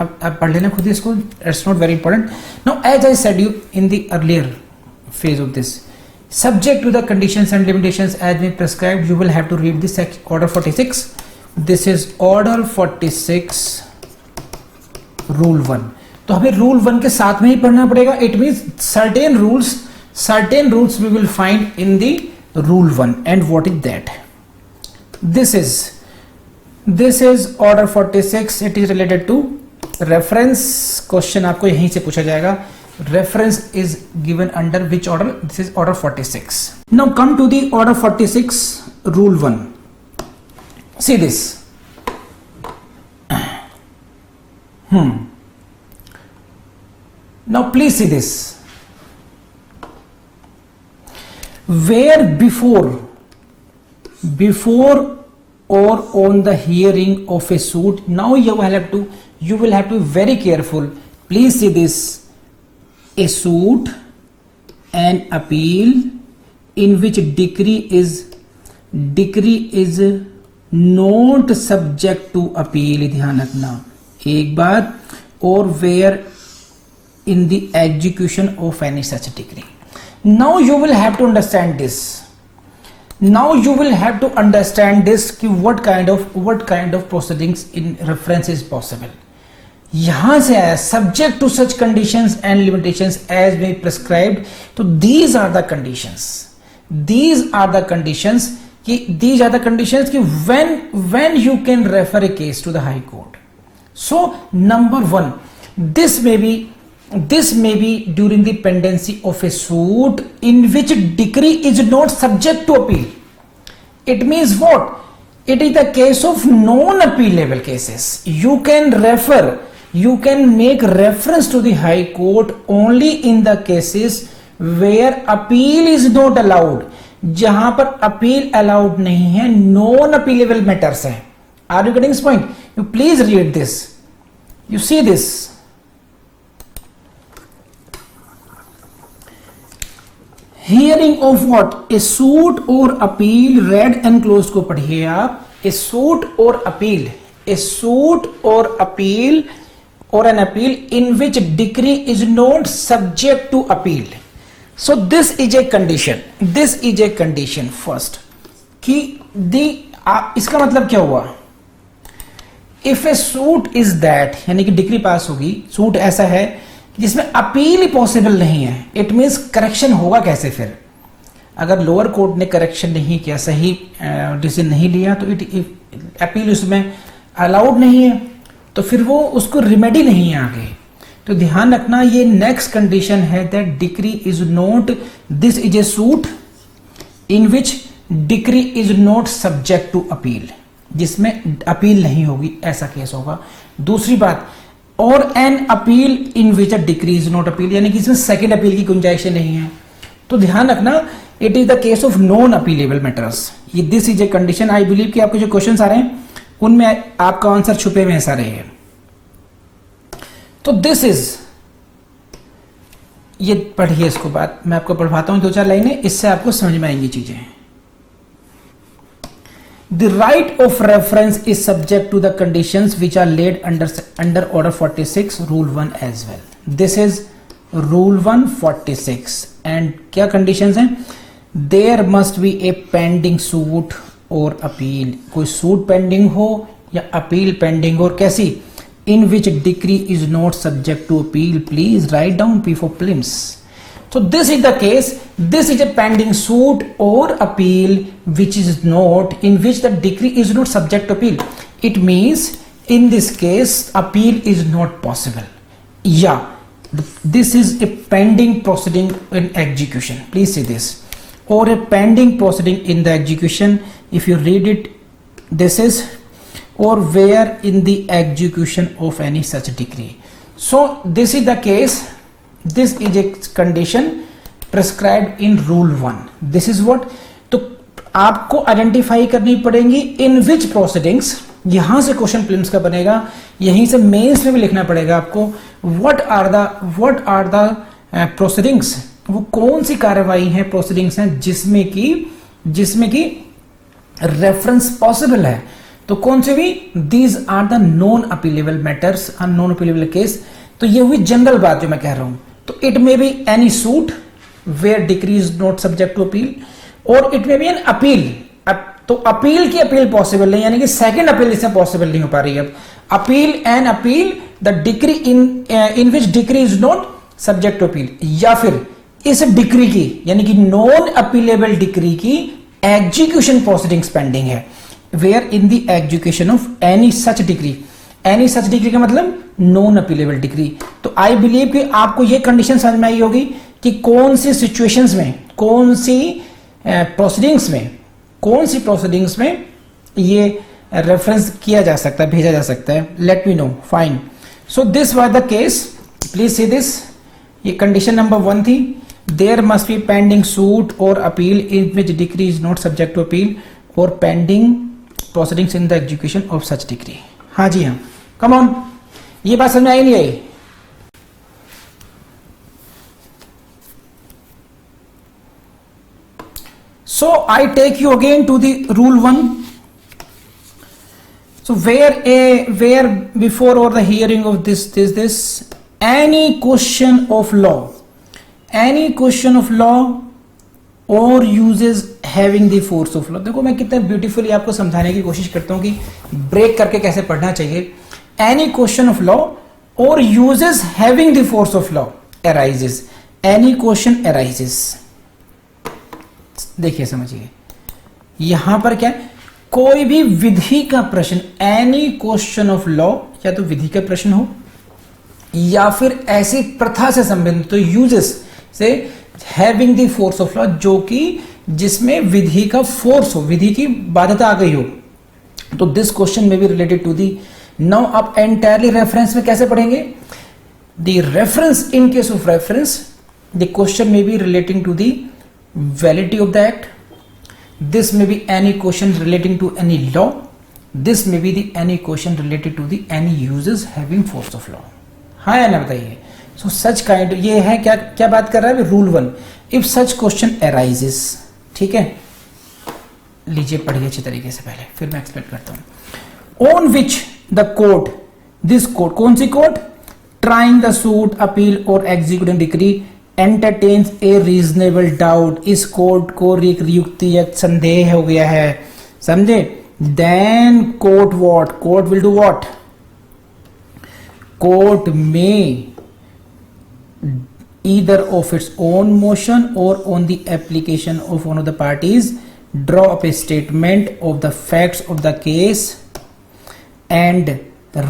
आप पढ़ लेना खुद इसको. It's not very important. Now, as I said you in the earlier phase of this, subject to the conditions and limitations as we prescribed, you will have to read this order 46. This is order 46, rule 1. तो हमें rule 1 के साथ में ही पढ़ना पड़ेगा. It means certain rules we will find in the rule 1. And what is that? This is order 46. It is related to reference. Question आपको यहीं से पूछा जाएगा. Reference is given under which order? This is order 46. Now come to the order 46, rule 1. See this. Now please see this. Where before or on the hearing of a suit. Now you will have to be very careful. Please see this. A suit, an appeal in which decree is not subject to appeal. ध्यान रखना एक बार. और where in the execution of any such decree. Now you will have to understand this. कि what kind of proceedings in reference is possible. यहां से आया subject to such conditions and limitations as may prescribed. तो these are the conditions कि when you can refer a case to the high court. So number 1, this may be during the pendency of a suit in which decree is not subject to appeal. It means what? It is the case of non-appealable cases. You can make reference to the high court only in the cases where appeal is not allowed. जहां पर appeal allowed नहीं है, non-appealable matters है. Are you getting this point? You please read this. You see this. Hearing of what? A suit or appeal. Read and closed को पढ़िए आप. A suit or appeal or an appeal in which decree is not subject to appeal. So this is a condition. First. कि इसका मतलब क्या हुआ, if A suit is that, यानी कि डिग्री पास होगी, सूट ऐसा है जिसमें अपील ही पॉसिबल नहीं है, इट मीन्स करेक्शन होगा कैसे फिर, अगर लोअर कोर्ट ने करेक्शन नहीं किया, सही डिसीजन नहीं लिया, तो इट अपील उसमें अलाउड नहीं है, तो फिर वो उसको रिमेडी नहीं है आगे। तो ध्यान रखना, ये नेक्स्ट कंडीशन है that decree is not, this is a suit in which decree is not subject to appeal, जिसमें अपील नहीं होगी, ऐसा केस होगा। दूसरी बात, और an appeal in which a decree is not appeal, यानी कि इसमें सेकेंड अपील की गुंजाइश नहीं है। तो ध्यान रखना, it is the case of non appealable matters. ये this is a condition. I believe कि आपके जो क्वेश्चन आ रहे हैं उनमें आपका आंसर छुपे हुए सारे हैं। तो दिस इज, ये पढ़िए इसको, बात मैं आपको पढ़वाता हूं 2-4 लाइनें, इससे आपको समझ में आएंगी चीजें। The right of reference is subject to the conditions which are laid under Order 46, Rule 1 as well. This is Rule 146 and क्या conditions हैं? There must be a pending suit or appeal. कोई suit pending हो या appeal pending हो, और कैसी? In which decree is not subject to appeal. Please write down P for prelims. So this is the case, this is a pending suit or appeal which is not, in which the decree is not subject to appeal. It means in this case appeal is not possible. Yeah, this is a pending proceeding in execution. Please see this. Or a pending proceeding in the execution, if you read it, this is, or where in the execution of any such decree. So this is the case. This is a condition prescribed in Rule 1. This is what, तो आपको identify करनी पड़ेगी इन विच proceedings, यहां से question prelims का बनेगा, यहीं से मेंस में भी लिखना पड़ेगा आपको। व्हाट आर द प्रोसीडिंग्स, वो कौन सी कार्रवाई है, प्रोसीडिंग्स हैं जिसमें कि रेफरेंस पॉसिबल है। तो कौन से भी, these are the non appealable matters, non appealable case. तो ये हुई जनरल बात जो मैं कह रहा हूं। तो it may be any suit where decree is not subject to appeal, और it may be an appeal. तो अपील की अपील पॉसिबल नहीं, यानी कि सेकंड अपील इसमें पॉसिबल नहीं हो पा रही है। अब appeal an appeal the decree in which decree is not subject to appeal, या फिर इस डिक्री की, यानी कि नॉन अपीलेबल डिक्री की एग्जीक्यूशन प्रोसीडिंग्स पेंडिंग है, where in the execution of any such decree. Any such decree का मतलब नॉन अपीलेबल डिग्री। तो आई बिलीव कि आपको ये कंडीशन समझ में आई होगी कि कौन सी सिचुएशंस में, कौन सी प्रोसीडिंग्स में ये रेफरेंस किया जा सकता है, भेजा जा सकता है। Let me know, fine. So this was the case, please see this. ये कंडीशन नंबर 1 थी, there must be pending suit और appeal in which decree is not subject to appeal, और pending proceedings in the execution of such decree. हाँ जी हाँ, come on, ये बात समझ में आई नहीं आई? So I take you again to the Rule 1. So where before or the hearing of this any question of law or uses having the force of law। देखो मैं कितना ब्यूटीफुली आपको समझाने की कोशिश करता हूं कि ब्रेक करके कैसे पढ़ना चाहिए। एनी क्वेश्चन ऑफ लॉ और usages having the force of law arises, any question arises. देखिए समझिए, यहां पर क्या है, कोई भी विधि का प्रश्न, एनी क्वेश्चन ऑफ लॉ, या तो विधि का प्रश्न हो या फिर ऐसी प्रथा से संबंधित, तो यूजेस से having the force of law, जो कि जिसमें विधि का फोर्स हो, विधि की बाध्यता आ गई हो। तो this question may be related to the. Now आप एंटायरली रेफरेंस में कैसे पढ़ेंगे? The reference, in case of reference the question may be relating to the validity of the act. This may be any question relating to any law. This may be the any question related to the any uses having force of law. हाँ या ना बताइए? So such kind, ये है क्या बात कर रहा है? Rule 1. If such question arises, ठीक है, लीजिए पढ़िए अच्छी तरीके से पहले, फिर मैं एक्सप्लेन करता हूँ। On which the court, this court, कौन सी court? Trying the suit, appeal or executing decree entertains a reasonable doubt, इस कोर्ट को एक युक्ति या संदेह हो गया है, समझे, then court what, court will do what, court में either of its own motion or on the application of one of the parties draw up a statement of the facts of the case and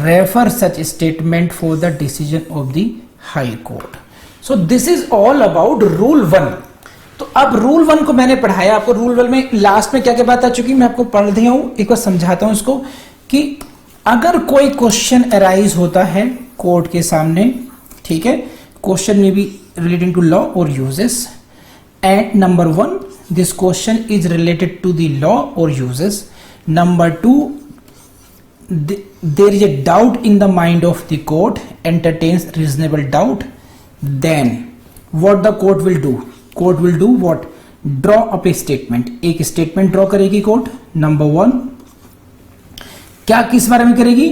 refer such statement for the decision of the high court. So this is all about rule 1. तो अब rule 1 को मैंने पढ़ाया आपको, rule 1 में last में क्या क्या बात आ चुकी मैं आपको पढ़ दिया हूं, एक बार समझाता हूं इसको कि अगर कोई क्वेश्चन अराइज होता है कोर्ट के सामने, ठीक है, question may B relating to law or uses, and number 1 this question is related to the law or uses, number 2 there is a doubt in the mind of the court, entertains reasonable doubt, then what the court will do, court will do what, draw up a statement, एक statement draw करेगी court, number 1 क्या किस बारे में करेगी,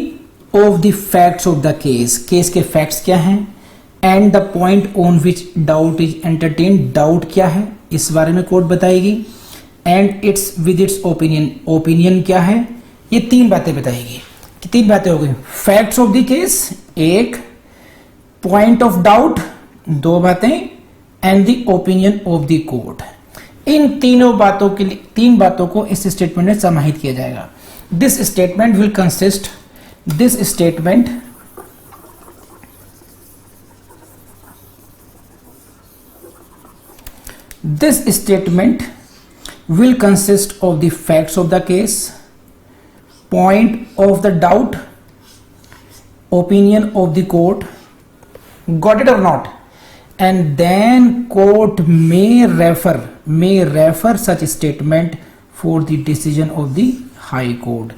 of the facts of the case, case के facts क्या हैं, and the point on which doubt is entertain, doubt क्या है इस बारे में कोर्ट बताएगी, and it's with its opinion, opinion क्या है, ये 3 बातें बताएगी। कि 3 बातें हो गई, facts of the case 1, point of doubt 2 बातें, and the opinion of the court. इन तीनों बातों के लिए 3 बातों को इस स्टेटमेंट में समाहित किया जाएगा। This statement will consist, this statement this statement will consist of the facts of the case, point of the doubt, opinion of the court, got it or not, and then court may refer such statement for the decision of the high court,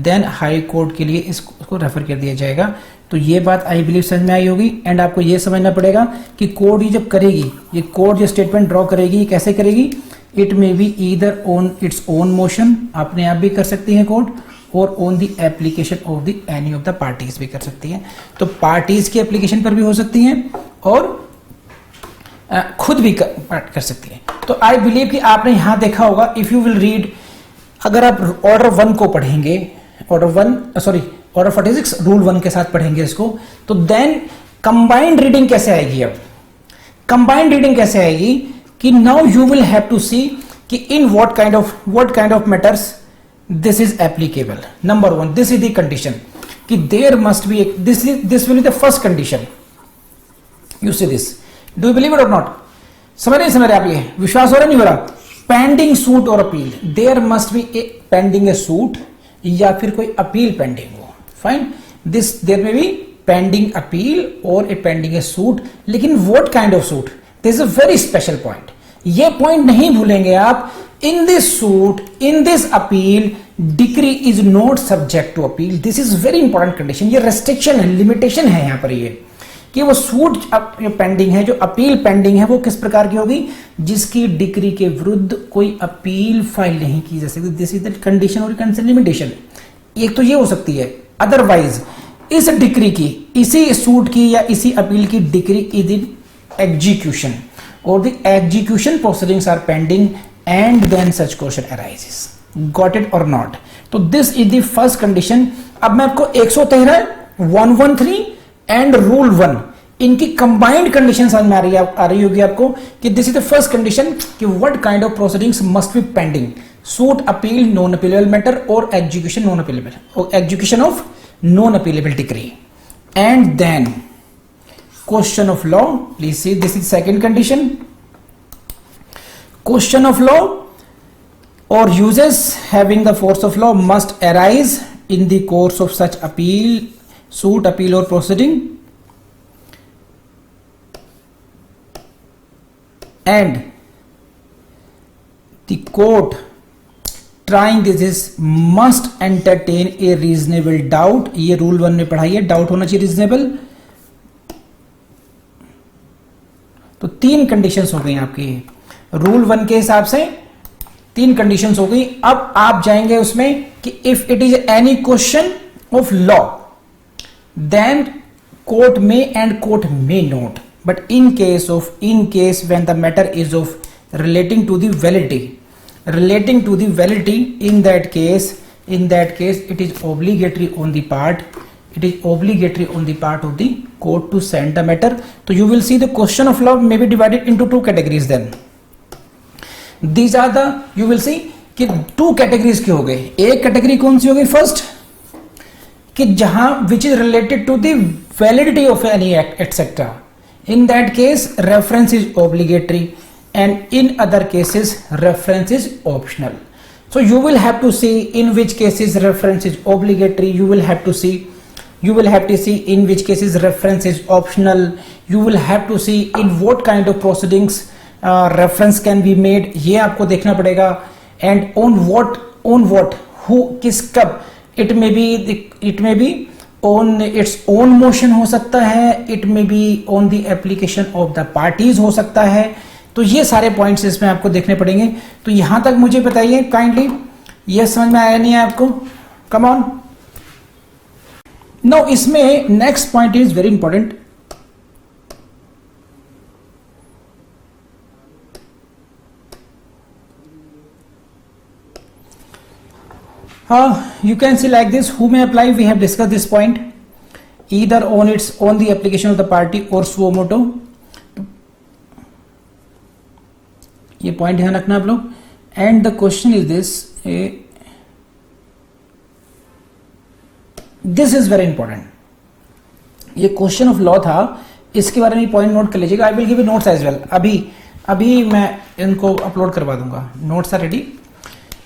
then high court के लिए इसको refer कर दिया जाएगा। तो ये बात I believe समझ में आई होगी, एंड आपको ये समझना पड़ेगा कि कोर्ट ये जब करेगी, ये कोर्ट जो स्टेटमेंट ड्रॉ करेगी कैसे करेगी, it may be either on its own motion, अपने आप भी कर सकती है कोर्ट, और on the application of the any of the parties भी कर सकती है। तो पार्टीज की एप्लीकेशन पर भी हो सकती हैं और खुद भी कर सकती है। तो आई बिलीव कि आपने यहां देखा होगा, इफ यू विल रीड, अगर आप ऑर्डर 1 को पढ़ेंगे, ऑर्डर 46 रूल 1 के साथ पढ़ेंगे इसको, तो देन कंबाइंड रीडिंग कैसे आएगी, अब कंबाइंड रीडिंग कैसे आएगी कि now you will have to see कि in what kind of matters this is applicable. Number 1, this is the condition कि there must be, this will be the first condition, you see this, do you believe it और not, समझ रहे आप, ये विश्वास हो रहा नहीं हो रहा, पेंडिंग सूट और appeal, there must be a pending a suit या फिर कोई अपील पेंडिंग हो, fine, this there may be pending appeal और ए पेंडिंग ए सूट, लेकिन what kind of suit, this is a very special point, ये point नहीं भूलेंगे आप, in this suit, in this appeal, decree is not subject to appeal, this is very important condition, ये restriction है, limitation है यहां पर, ये कि वो सूट जो पेंडिंग है, जो अपील पेंडिंग है, वो किस प्रकार की होगी, जिसकी डिक्री के विरुद्ध कोई अपील फाइल नहीं की जा सकती, दिस इज द कंडीशन और लिमिटेशन। एक तो ये हो सकती है, अदरवाइज इस डिक्री की, इसी सूट की या इसी अपील की डिक्री इज इन एग्जीक्यूशन और the execution proceedings are pending and then such question arises, got it और नॉट। तो this is the first condition. अब मैं आपको 113, 113 एंड रूल 1 इनकी कंबाइंड कंडीशन समझ में आ रही होगी आपको कि this is the first condition कि what kind of proceedings must be pending, suit, appeal, non appealable matter और एग्जीक्यूशन नॉन अपीलेबल, और execution of non appealable decree, and then question of law, please see this is second condition, question of law और usages having the force of law must arise in the course of such appeal, suit, appeal और proceeding, and the court trying this must entertain A reasonable doubt, ये rule 1 में पढ़ाई है, doubt होना चाहिए reasonable. तो 3 conditions हो गई आपकी रूल 1 के हिसाब से, 3 कंडीशंस हो गई। अब आप जाएंगे उसमें कि if it is any question of law then court may and court may not, but in case when the matter is of relating to the validity, in that case it is obligatory on the part of the court to send the matter. So you will see the question of law may be divided into two categories. Then these are the, you will see कि two categories के हो गए. एक category कौन सी हो गई? First, कि जहां which is related to the validity of any act etcetera. In that case reference is obligatory and in other cases reference is optional. So you will have to see in which cases reference is obligatory, you will have to see in which cases reference is optional, you will have to see in what kind of proceedings reference can be made, ये आपको देखना पड़ेगा. and on what who किस कब, it may be on its own motion हो सकता है, it may be on the application of the parties हो सकता है. तो ये सारे पॉइंट्स इसमें आपको देखने पड़ेंगे. तो यहां तक मुझे बताइए काइंडली, ये समझ में आया नहीं है आपको? Come on. नो, इसमें next point is very important. You can see like this, who may apply, we have discussed this point, either on the application of the party or suo motu. ये point ध्यान रखना आप लोग. And the question is this is very important. ये question of law था, इसके बारे में पॉइंट नोट कर लीजिएगा. I will give you notes as well. अभी मैं इनको अपलोड करवा दूंगा. Notes are ready.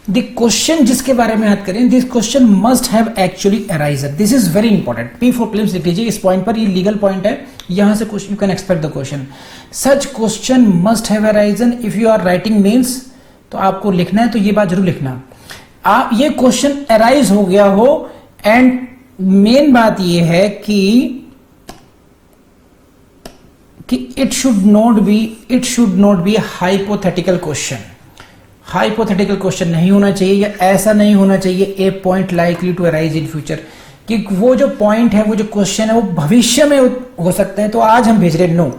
The question जिसके बारे में बात करें, this question must have actually arisen. This is very important. P for prelims लिख लीजिए इस पॉइंट पर. ये लीगल पॉइंट है, यहां से question you can expect the question. Such question must have arisen if you are writing mains. तो आपको लिखना है, तो ये बात जरूर लिखना. आप ये क्वेश्चन अराइज हो गया हो, एंड मेन बात ये है कि it should not be hypothetical question. Hypothetical question नहीं होना चाहिए, या ऐसा नहीं होना चाहिए a point likely to arise in future, कि वो जो पॉइंट है, वो जो क्वेश्चन है, वो भविष्य में हो सकता है, तो आज हम भेज रहे. No,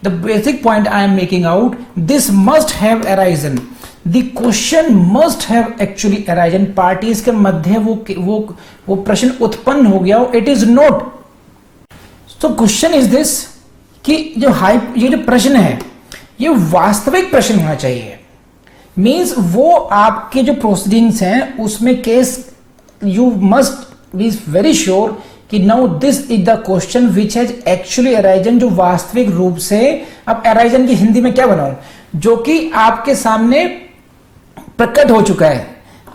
the basic point I am making out, this must have arisen. The question must have actually arisen. Parties के मध्य वो प्रश्न उत्पन्न हो गया हो. It is not. So question is this, कि ये जो प्रश्न है, ये वास्तविक प्रश्न होना चाहिए. मीन्स वो आपके जो प्रोसीडिंग्स हैं उसमें case, you must be very sure कि now this is the question which has actually arisen, जो वास्तविक रूप से. अब अराइजन की हिंदी में क्या बनाऊं, जो कि आपके सामने प्रकट हो चुका है.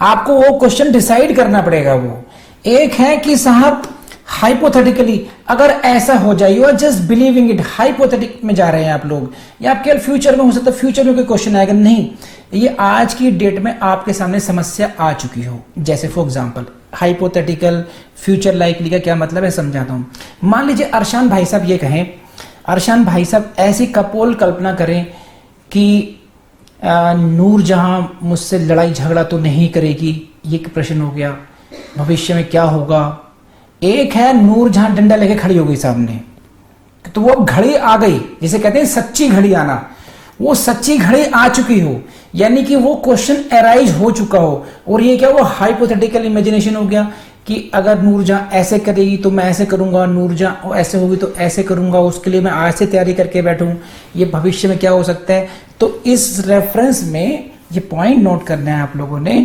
आपको वो क्वेश्चन डिसाइड करना पड़ेगा. वो एक है कि साहब हाइपोथेटिकली अगर ऐसा हो जाए, you are just believing it, hypothetic में जा रहे हैं आप लोग, या आपके फ्यूचर में हो सकता है, फ्यूचर में कोई क्वेश्चन आएगा. नहीं, ये आज की डेट में आपके सामने समस्या आ चुकी हो. जैसे for example hypothetical future likely का क्या मतलब है, समझाता हूं. मान लीजिए अरशान भाई साहब ये कहें, अरशान भाई साहब ऐसी कपोल कल्पना करें कि नूरजहां मुझसे लड़ाई झगड़ा तो नहीं करेगी. ये प्रश्न हो गया. भविष्य में क्या होगा. एक है नूरजहां डंडा लेके खड़ी हो गई सामने, तो वो घड़ी आ गई, जिसे कहते हैं सच्ची घड़ी आना. वो सच्ची घड़ी आ चुकी हो, यानी कि वो क्वेश्चन अराइज हो चुका हो. और ये क्या, वो हाइपोथेटिकल इमेजिनेशन हो गया कि अगर नूरजहां ऐसे करेगी तो मैं ऐसे करूंगा, नूरजहां ऐसे होगी तो ऐसे करूंगा, उसके लिए मैं आज से तैयारी करके बैठूं. ये भविष्य में क्या हो सकता है. तो इस रेफरेंस में ये पॉइंट नोट करना है आप लोगों ने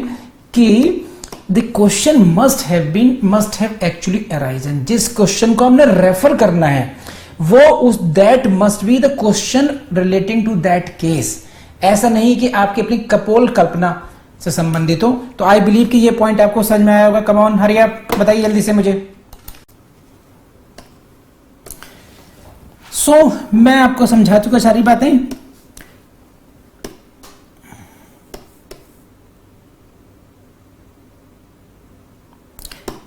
कि the question must have actually arisen. जिस क्वेश्चन को हमने रेफर करना है, वो that must be the question relating to that case. ऐसा नहीं कि आपकी अपनी कपोल कल्पना से संबंधित हो. तो आई बिलीव कि ये पॉइंट आपको समझ में आया होगा. कम ऑन, हरी आप बताइए जल्दी से मुझे. सो मैं आपको समझा चुका सारी बातें.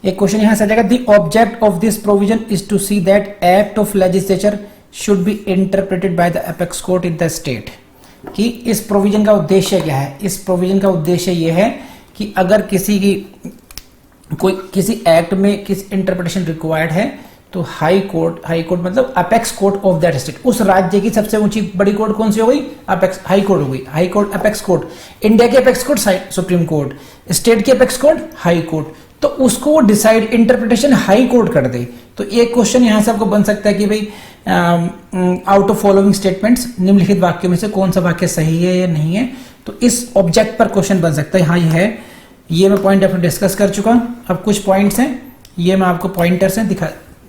एक क्वेश्चन यहां से आ जाएगा. The object of this provision is to see that act of legislature should be interpreted by the apex court in the state. कि इस प्रोविजन का उद्देश्य क्या है. इस प्रोविजन का उद्देश्य यह है कि अगर किसी एक्ट में किसी इंटरप्रिटेशन रिक्वायर्ड है, तो हाई कोर्ट मतलब apex court of that state, उस राज्य की सबसे ऊंची बड़ी कोर्ट कौन सी हो गई? अपेक्स हाई कोर्ट हो गई। High court apex court. India की apex court supreme court, state की अपेक्स कोर्ट हाई कोर्ट। तो उसको वो डिसाइड इंटरप्रिटेशन हाई कोर्ट कर दे। तो एक क्वेश्चन यहां से आपको बन सकता है कि भाई आउट ऑफ फॉलोइंग स्टेटमेंट्स, निम्नलिखित वाक्यों में से कौन सा वाक्य सही है या नहीं है। तो इस ऑब्जेक्ट पर क्वेश्चन बन सकता है। हाँ ये है, ये मैं पॉइंट अपने डिस्कस कर चुका हूं। अब कुछ पॉइंट्स हैं, ये मैं आपको पॉइंटर से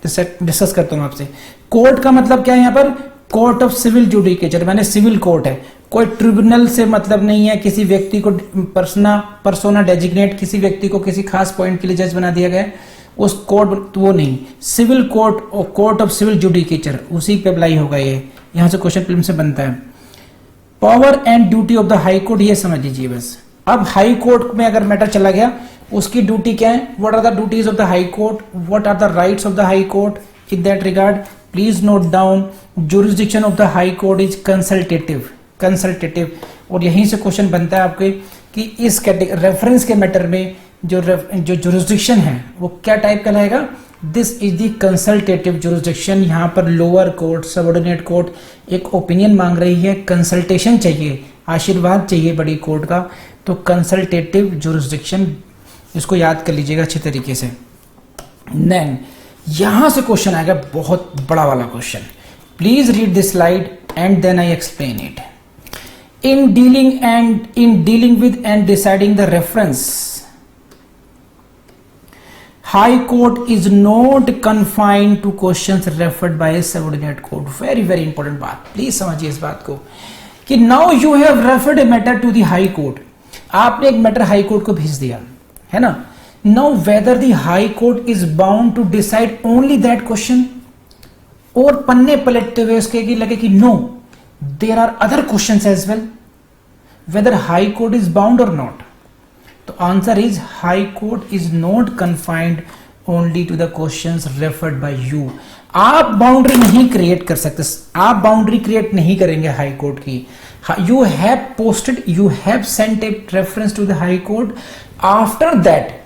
डिस्कस करता हूं आपसे। कोर्ट का मतलब क्या है यहाँ पर? कोर्ट ऑफ सिविल जुडिकेचर, मैंने सिविल कोर्ट है, कोई ट्रिब्यूनल से मतलब नहीं है, किसी व्यक्ति को पर्सोना डेजिग्नेट, किसी व्यक्ति को किसी खास पॉइंट के लिए जज बना दिया गया है, उस कोर्ट तो वो नहीं। सिविल कोर्ट और कोर्ट ऑफ सिविल जुडिकेचर उसी पे अप्लाई होगा। ये यहां से क्वेश्चन फिल्म से बनता है। Power and duty of the high court, ये समझ लीजिए बस। अब हाई कोर्ट में अगर मैटर चला गया, उसकी ड्यूटी क्या है? What are the duties of the high court, what are the rights of the high court in that regard, please note down. Jurisdiction of the high court is consultative. और यहीं से question बनता है आपके कि इस रेफरेंस के matter में जो जुरिस्डिक्शन है वो क्या टाइप का रहेगा? This is the consultative jurisdiction. यहाँ पर लोअर कोर्ट, सबऑर्डिनेट कोर्ट एक ओपिनियन मांग रही है, कंसल्टेशन चाहिए, आशीर्वाद चाहिए बड़ी कोर्ट का, तो कंसल्टेटिव जुरिस्डिक्शन, इसको याद कर लीजिएगा अच्छे तरीके से। देन यहां से क्वेश्चन आएगा बहुत बड़ा वाला question. Please read this slide and then I explain it. In dealing with and deciding the reference, high court is not confined to questions referred by subordinate court. Very very important बात, प्लीज समझिए इस बात को कि now you have referred a matter to the high court. आपने एक matter high court को भेज दिया है ना। Now whether the high court is bound to decide only that question, और पन्ने पलटते हुए उसके की लगे कि no there are other questions as well, whether high court is bound और नॉट। तो answer is high court is not confined only to the questions referred by you. आप बाउंड्री नहीं क्रिएट कर सकते, आप बाउंड्री क्रिएट नहीं करेंगे high court की। You have posted, you have sent a reference to the high court, after that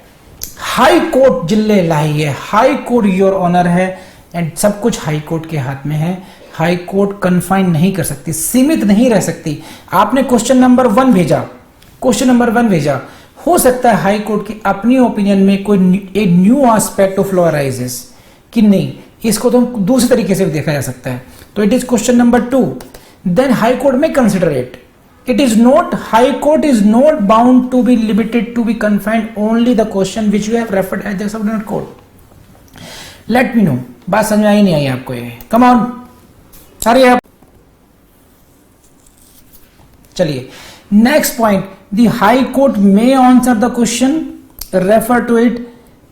high court जिल्ले लाई है, हाई कोर्ट योर ऑनर है एंड सब कुछ हाई कोर्ट के हाथ में है। हाई कोर्ट कन्फाइन नहीं कर सकती, सीमित नहीं रह सकती। आपने क्वेश्चन नंबर 1 भेजा, हो सकता है हाई कोर्ट की अपनी ओपिनियन में कोई एक new aspect of law arises कि नहीं, इसको तो दूसरे तरीके से भी देखा जा सकता है। तो it is question number 2, then high court may consider it. It is not, High Court is not bound to be limited to be confined only the question which you have referred as the subordinate court. Let me know. बात समझ में आई नहीं आई आपको ये? Come on. Hurry up. चलिए. Next point. The High Court may answer the question, refer to it,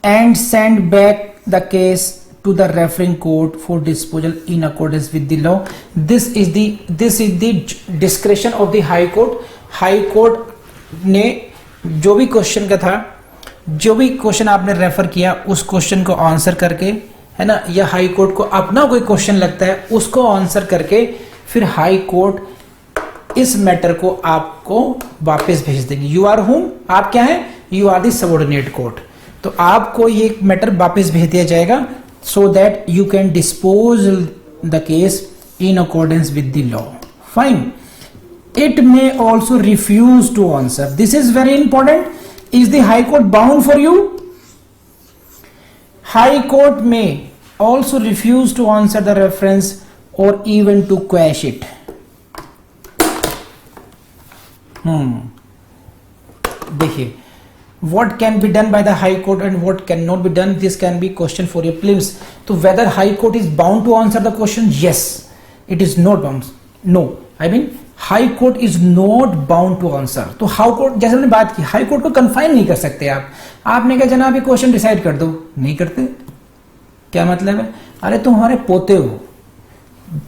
and send back the case to the referring court for disposal in accordance with the law. This is the discretion of the high court. High court ने जो भी question का था, जो भी question आपने refer किया उस क्वेश्चन को आंसर करके, है ना, या हाई कोर्ट को अपना कोई क्वेश्चन लगता है उसको आंसर करके फिर हाई कोर्ट इस मैटर को आपको वापस भेज देंगे। यू आर होम, आप क्या है? You are the subordinate court. तो आपको ये मैटर वापस भेज दिया जाएगा so that you can dispose the case in accordance with the law. Fine. It may also refuse to answer. This is very important. Is the High Court bound for you? High Court may also refuse to answer the reference or even to quash it. देखिए, what can be done by the High Court and what cannot be done, this can be question for your prelims. So whether High Court is bound to answer the question? Yes, it is not bound. No, I mean High Court is not bound to answer. तो High Court, जैसे हमने बात की, High Court को confine नहीं कर सकते आप। आपने कहा जनाब ये क्वेश्चन डिसाइड कर दो, नहीं करते। क्या मतलब है? अरे तुम हमारे पोते हो,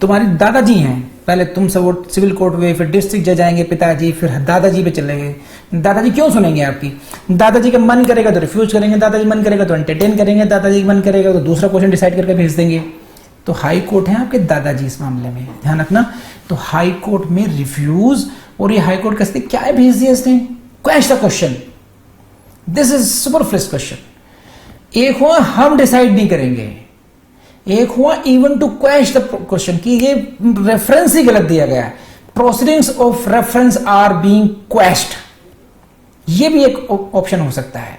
तुम्हारी दादाजी हैं, पहले तुम सब सिविल कोर्ट हुए, फिर डिस्ट्रिक्ट जज आएंगे पिताजी, फिर दादाजी पे चले गए। दादाजी क्यों सुनेंगे आपकी? दादाजी का मन करेगा तो रिफ्यूज करेंगे, दादाजी मन करेगा तो एंटरटेन करेंगे, दादाजी मन करेगा तो दूसरा क्वेश्चन डिसाइड करके भेज देंगे। तो हाई कोर्ट है आपके दादाजी इस मामले में, ध्यान रखना। तो हाई कोर्ट में रिफ्यूज, और ये हाई कोर्ट कैसे क्या भेज दिया इसने? Question the question, this is superfluous question. एक हो हम डिसाइड नहीं करेंगे, एक हुआ even to question the question कि ये रेफरेंस ही गलत दिया गया है, proceedings of reference are being question, ये भी एक ऑप्शन हो सकता है।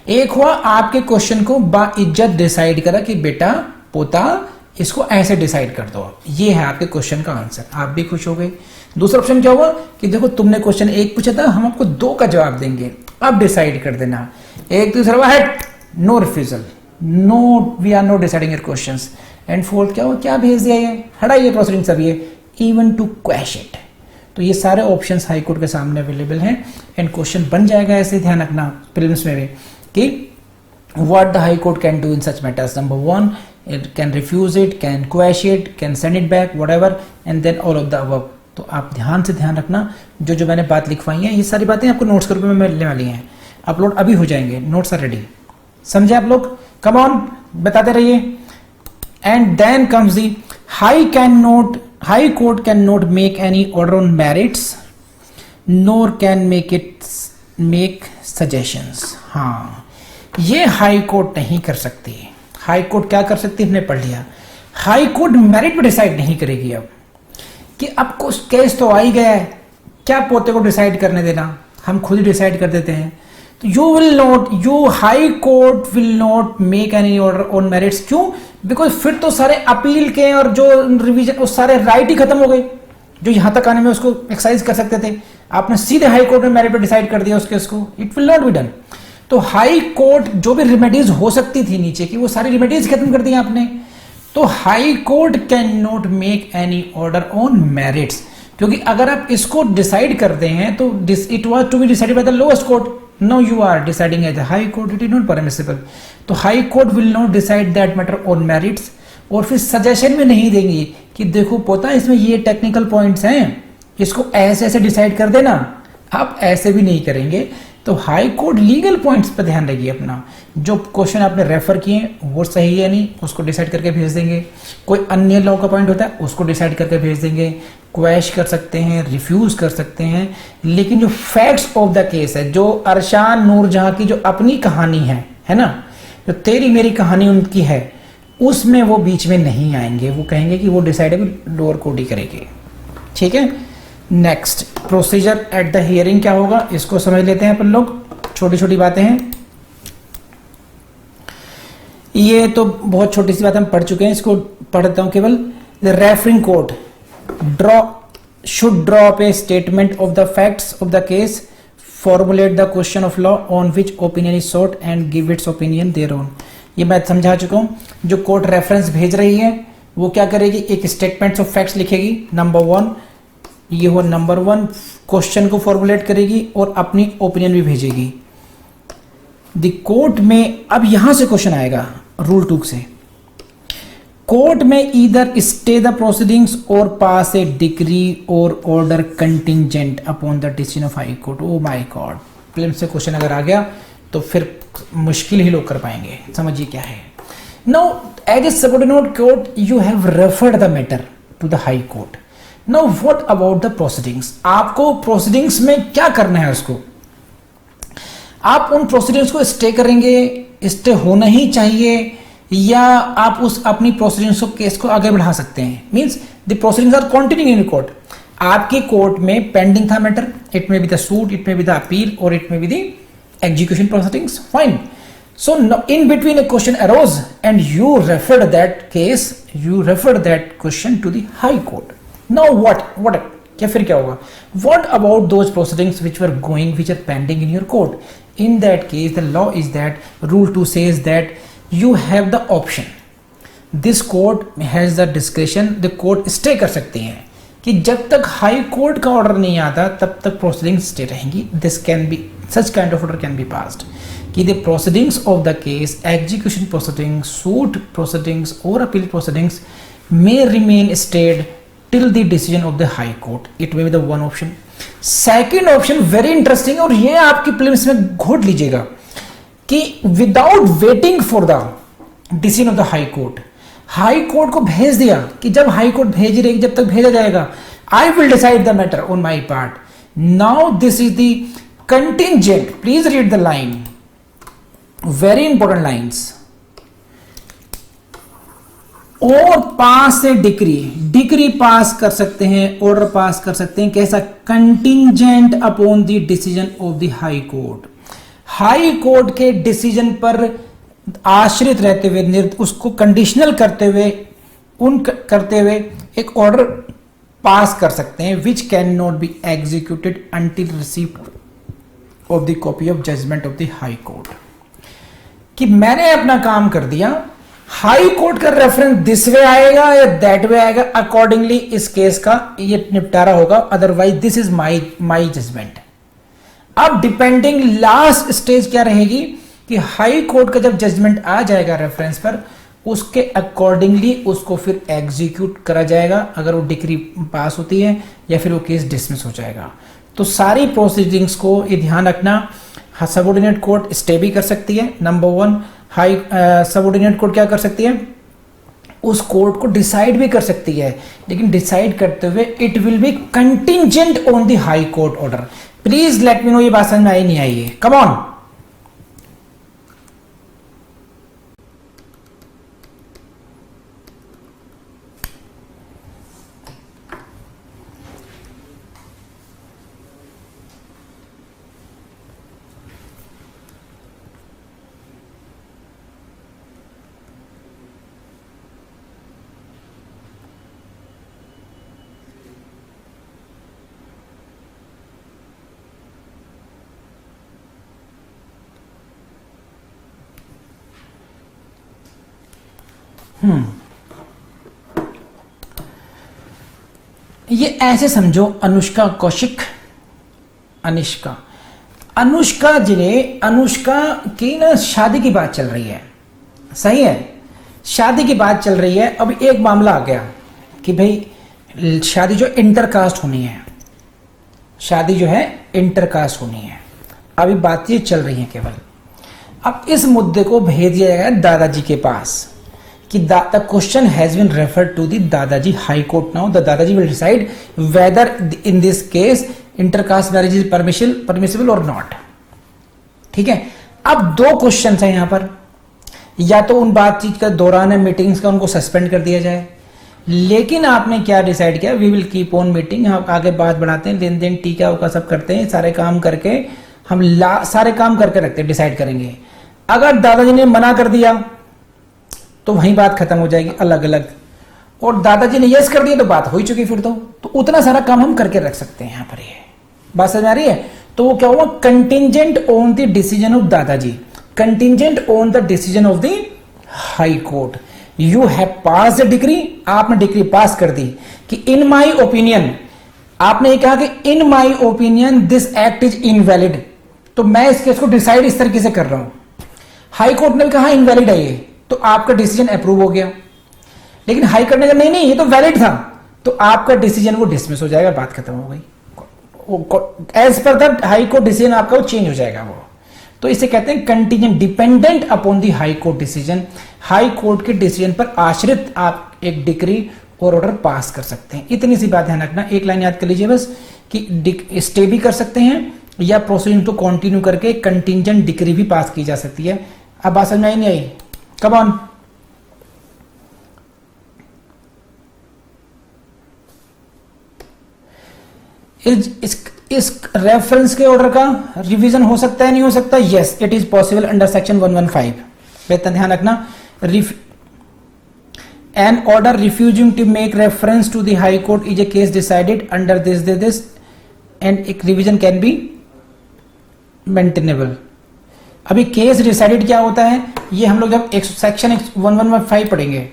एक हुआ आपके क्वेश्चन को बाइज्जत डिसाइड करा कि बेटा पोता इसको ऐसे डिसाइड कर दो, ये है आपके क्वेश्चन का आंसर, आप भी खुश हो गए। दूसरा ऑप्शन क्या हुआ कि देखो तुमने क्वेश्चन 1 पूछा था, हम आपको 2 का जवाब देंगे, अब डिसाइड कर देना। एक दूसरा हुआ है no refusal, no we are not deciding your questions. And fourth क्या हुआ, क्या भेज दिया ये, हटाइए प्रोसीडिंग सब, ये इवन टू क्वेश्चन इट। तो ये सारे ऑप्शंस हाई कोर्ट के सामने अवेलेबल हैं एंड क्वेश्चन बन जाएगा। ऐसे ध्यान रखना प्रीलिम्स में भी कि what the high court can do in such matters. Number 1, it can refuse it, can quash it, can send it back, whatever, and then all of the above। तो आप ध्यान से ध्यान रखना, जो मैंने बात लिखवाई है ये सारी बातें आपको नोट्स के रूप में मिलने वाली हैं, अपलोड अभी हो जाएंगे, नोट्स आर रेडी, समझे आप लोग, कम ऑन बताते रहिए। And then comes the high court can not make any order on merits nor can make suggestions. हाँ, ये हाई कोर्ट नहीं कर सकती। हाई कोर्ट क्या कर सकती है, हमने पढ़ लिया, हाई कोर्ट मेरिट पे डिसाइड नहीं करेगी। अब कि अब कुछ केस तो आ ही गया है, क्या पोते को डिसाइड करने देना, हम खुद ही डिसाइड कर देते हैं। तो you high court will not make any order on merits. क्यों? बिकॉज फिर तो सारे अपील के और जो रिवीजन वो सारे राइट ही खत्म हो गए, जो यहां तक आने में उसको एक्सरसाइज कर सकते थे, आपने सीधे हाई कोर्ट में मेरिट पे डिसाइड कर दिया उस केस को, it will not be done. तो हाई कोर्ट जो भी रेमेडीज हो सकती थी नीचे की, वो सारी रेमेडीज खत्म कर दी आपने। तो high court can not make any order on merits, क्योंकि अगर आप इसको डिसाइड करते हैं तो it was to be decided by the lowest court, no you are deciding as the high court, it is not permissible. तो high court will not decide that matter on merits, और फिर suggestion में नहीं देंगे कि देखो पोता इसमें ये टेक्निकल पॉइंट्स हैं, इसको ऐसे ऐसे डिसाइड कर देना, आप ऐसे भी नहीं करेंगे। तो हाई कोर्ट लीगल पॉइंट्स पर ध्यान रखिए अपना, जो क्वेश्चन आपने रेफर किए वो सही है नहीं, उसको डिसाइड करके भेज देंगे। कोई अन्य लॉ का पॉइंट होता है उसको डिसाइड करके भेज देंगे, क्वेश कर सकते हैं, रिफ्यूज कर सकते हैं, लेकिन जो फैक्ट्स ऑफ द केस है, जो अरशान नूरजहां की जो अपनी कहानी है ना, जो तेरी मेरी कहानी उनकी है, उसमें वो बीच में नहीं आएंगे, वो कहेंगे कि वो डिसाइडेबल लोअर कोर्ट ही करेगी। ठीक है, next procedure at the hearing क्या होगा, इसको समझ लेते हैं अपन लोग, छोटी छोटी बातें हैं, ये तो बहुत छोटी सी बात हम पढ़ चुके हैं, इसको पढ़ देता हूं केवल। The referring court should draw up a statement of the facts of the case, formulate the question of law on which opinion is sought and give its opinion thereon। ये मैं समझा चुका हूं। जो कोर्ट रेफरेंस भेज रही है वो क्या करेगी, एक स्टेटमेंट ऑफ फैक्ट्स लिखेगी, नंबर 1, ये हो नंबर 1, क्वेश्चन को फॉर्मुलेट करेगी और अपनी ओपिनियन भी भेजेगी। द कोर्ट में, अब यहां से क्वेश्चन आएगा रूल 2 से, कोर्ट में ईदर स्टे द प्रोसीडिंग्स और पास ए डिक्री और order contingent upon the decision of high court. Oh my God, prelims से क्वेश्चन अगर आ गया तो फिर मुश्किल ही लोग कर पाएंगे। समझिए क्या है। Now as a subordinate court you have referred the matter to the high court. Now what about the proceedings, आपको प्रोसीडिंग्स में क्या करना है, उसको आप उन प्रोसीडिंग्स को स्टे करेंगे, स्टे होना ही चाहिए, या आप उस अपनी प्रोसीडिंग्स को, केस को आगे बढ़ा सकते हैं। Means the proceedings are continuing in court, आपकी कोर्ट में पेंडिंग था matter, it may be the suit, it may be the appeal और it may be the execution proceedings, fine. So in between a question arose and you referred that case, you referred that question to the high court. Now what क्या फिर क्या होगा, what about those proceedings which were going, which are pending in your court. In that case the law is that, rule 2 says that you have the option, this court has the discretion, the court stay कर सकती है कि जब तक high court का order नहीं आता तब तक प्रोसीडिंग्स स्टे रहेंगी। This can be, such kind of order can be passed कि the proceedings of the case, execution proceedings, suit proceedings और appeal proceedings may remain stayed till the decision of the high court. It may be the one option. Second option very interesting, और ये आपकी prelims में घोट लीजिएगा कि without waiting for the decision of the high court, high court को भेज दिया कि जब हाई कोर्ट भेज रही, जब तक भेजा जाएगा, I will decide the matter on my part. Now this is the contingent, please read the line, very important lines. और पास से डिग्री पास कर सकते हैं, ऑर्डर पास कर सकते हैं। कैसा? Contingent upon the decision of the high court. High court के डिसीजन पर आश्रित रहते हुए, उसको कंडीशनल करते हुए एक ऑर्डर पास कर सकते हैं, which can not be executed until receipt of the copy of judgement of the high court. कि मैंने अपना काम कर दिया, हाई कोर्ट का रेफरेंस दिस वे आएगा या दैट वे आएगा, अकॉर्डिंगली इस केस का ये निपटारा होगा, otherwise this is my judgement. अब डिपेंडिंग लास्ट स्टेज क्या रहेगी कि हाई कोर्ट का जब जजमेंट आ जाएगा रेफरेंस पर, उसके अकॉर्डिंगली उसको फिर एग्जीक्यूट करा जाएगा, अगर वो डिक्री पास होती है, या फिर वो केस डिसमिस हो जाएगा। तो सारी प्रोसीडिंग्स को ये ध्यान रखना। सबऑर्डिनेट कोर्ट स्टे भी कर सकती है, नंबर 1। हाई सबऑर्डिनेट कोर्ट क्या कर सकती है? उस कोर्ट को डिसाइड भी कर सकती है, लेकिन डिसाइड करते हुए it will be contingent on the high court order. Please let me no ये बात समझ में आई नहीं आई है? Come on. ये ऐसे समझो, अनुष्का कौशिक, अनुष्का की ना शादी की बात चल रही है, सही है? शादी की बात चल रही है। अब एक मामला आ गया कि भाई शादी जो इंटरकास्ट होनी है, शादी जो है इंटरकास्ट होनी है। अभी बातचीत चल रही है केवल। अब इस मुद्दे को भेज दिया जाएगा दादाजी के पास कि the question has been referred to the दादाजी हाई कोर्ट। नाउ द दादाजी will decide whether in this case intercaste marriage is permissible और नॉट। ठीक है? अब 2 क्वेश्चन है यहां पर, या तो उन बातचीत का दौरान है मीटिंग्स का, उनको सस्पेंड कर दिया जाए, लेकिन आपने क्या डिसाइड किया? We will keep on meeting, हम आगे बात बढ़ाते हैं, लेन देन टीका उका सब करते हैं, सारे काम करके हम सारे काम करके रखते हैं, डिसाइड करेंगे। अगर दादाजी ने मना कर दिया तो वहीं बात खत्म हो जाएगी अलग अलग, और दादाजी ने यस कर दिया तो बात हो ही चुकी फिर तो उतना सारा काम हम करके रख सकते हैं। यहां पर ये बात समझ आ रही है? तो वो क्या हुआ? Contingent on the decision of दादाजी, contingent on the decision of the high court. You have pass the degree, आपने डिग्री पास कर दी कि इन माई ओपिनियन, आपने ये कहा कि in my opinion this act is invalid, तो मैं इस केस को डिसाइड इस तरीके से कर रहा हूं। हाई कोर्ट ने कहा इनवैलिड है ये, तो आपका डिसीजन अप्रूव हो गया। लेकिन हाई कोर्ट ने कहा नहीं ये तो वैलिड था, तो आपका डिसीजन वो डिसमिस हो जाएगा, बात खत्म हो गई। As per the high court decision आपका वो चेंज हो जाएगा वो। तो इसे कहते हैं contingent, dependent upon the high court decision. High court के डिसीजन पर आश्रित आप एक डिक्री और ऑर्डर पास कर सकते हैं। इतनी सी बात ध्यान रखना। एक लाइन याद कर लीजिए बस कि स्टे भी कर सकते हैं या प्रोसीडिंग को कंटिन्यू करके कंटीजेंट डिक्री भी पास की जा सकती है। अब बात समझ में आई नहीं आई? Come on. इस रेफरेंस के ऑर्डर का रिवीजन हो सकता है नहीं हो सकता? Yes, it is possible under section 115। बेहतर ध्यान रखना, an order refusing to make reference to the high court is a case decided under this and एक रिवीजन कैन बी मेंटेनेबल। अभी केस डिसाइडेड क्या होता है, ये हम लोग जब सेक्शन 1115 पढ़ेंगे,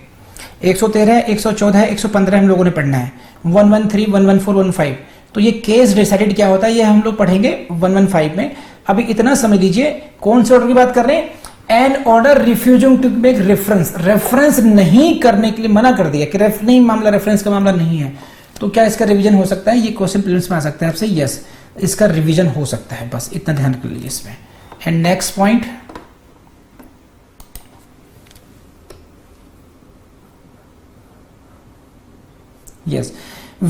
113, 114, 115 हम लोगों ने पढ़ना है, 113, 114, 15। तो ये केस डिसाइडेड क्या होता है ये हम लोग पढ़ेंगे 115 में। अभी इतना समझ लीजिए कौन से ऑर्डर की बात कर रहे हैं। An order refusing to make reference नहीं करने के लिए मना कर दिया कि नहीं, मामला रेफरेंस का मामला नहीं है, तो क्या इसका रिवीजन हो सकता है? ये क्वेश्चन प्रीलिम्स में आ सकता है आपसे। यस, इसका रिवीजन हो सकता है, बस इतना ध्यान कर लीजिए इसमें। And next point, yes,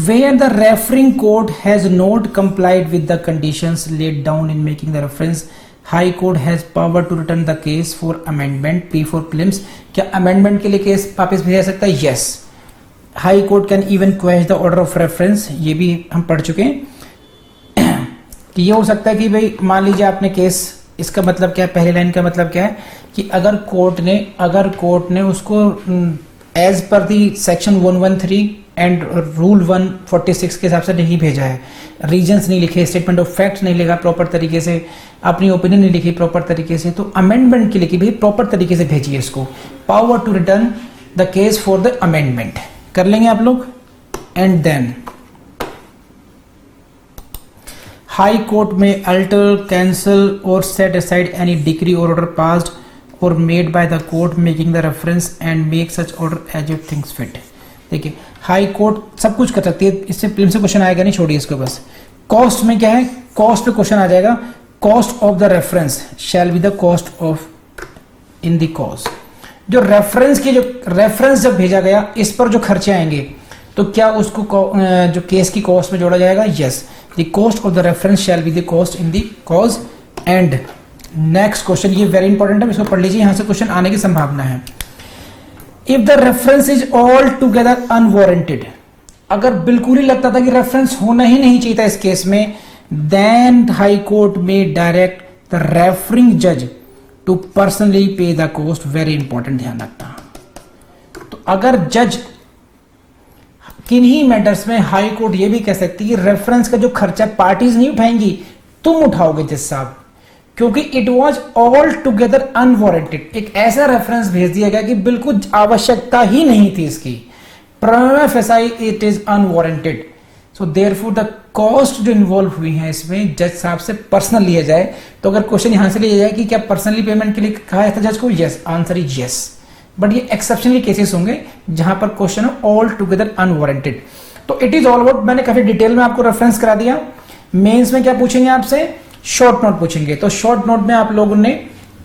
where the referring court has not complied with the conditions laid down in making the reference, high court has power to return the case for amendment P for claims. क्या amendment के लिए case वापस भेजा सकता है? Yes. High court can even quash the order of reference, ये भी हम पढ़ चुके हैं कि ये हो सकता है कि भाई मान लीजिए आपने केस, इसका मतलब क्या है, पहली लाइन का मतलब क्या है कि अगर कोर्ट ने उसको as per the section 113 and rule 146 के हिसाब से नहीं भेजा है, रीजंस नहीं लिखे, स्टेटमेंट ऑफ फैक्ट नहीं लिखा प्रॉपर तरीके से, अपनी ओपिनियन नहीं लिखी प्रॉपर तरीके से, तो अमेंडमेंट के लिए कि भाई प्रॉपर तरीके से भेजिए इसको। Power to return the case for the amendment कर लेंगे आप लोग। And then high court may alter, cancel और सेट असाइड एनी डिक्री और ऑर्डर पास्ड और made by the court making the reference and make such order as it thinks fit. देखिए high court सब कुछ कर सकती है, इससे प्रिलिम्स से क्वेश्चन आएगा नहीं, छोड़िए इसको बस। कॉस्ट में क्या है, कॉस्ट पे क्वेश्चन आ जाएगा, cost of the reference shall be the cost of in the cause. जो रेफरेंस जब भेजा गया इस पर जो खर्चे आएंगे तो क्या उसको जो केस की कॉस्ट में जोड़ा जाएगा? Yes. The cost of the reference shall be the cost in the cause. And next question, ये वेरी इंपॉर्टेंट है, इसको पढ़ लीजिए, यहां से क्वेश्चन आने की संभावना है। If the reference is all together unwarranted, अगर बिल्कुल ही लगता था कि रेफरेंस होना ही नहीं चाहिए था इस केस में, देन हाई कोर्ट में डायरेक्ट द रेफरिंग जज टू पर्सनली पे द कॉस्ट। वेरी इंपॉर्टेंट, ध्यान रखना। तो अगर जज किन्हीं मैटर्स में हाई कोर्ट ये भी कह सकती है कि रेफरेंस का जो खर्चा पार्टीज नहीं उठाएंगी, तुम उठाओगे जज साहब, क्योंकि it was all together unwarranted. एक ऐसा रेफरेंस भेज दिया गया कि बिल्कुल आवश्यकता ही नहीं थी इसकी, प्रमा facie it is unwarranted. So therefore the cost जो इन्वॉल्व हुई है इसमें जज साहब से पर्सनल लिया जाए। तो अगर क्वेश्चन यहां से लिया जाए कि क्या पर्सनली पेमेंट के लिए कहा था जज को, yes, answer is yes. But ये एक्सेप्शनल केसेस होंगे जहां पर क्वेश्चन है ऑल टुगेदर अनवारंटेड। तो इट इज ऑल अबाउट, मैंने काफी डिटेल में आपको रेफरेंस करा दिया। मेंस में क्या पूछेंगे आपसे? शॉर्ट नोट पूछेंगे। तो शॉर्ट नोट में आप लोगों ने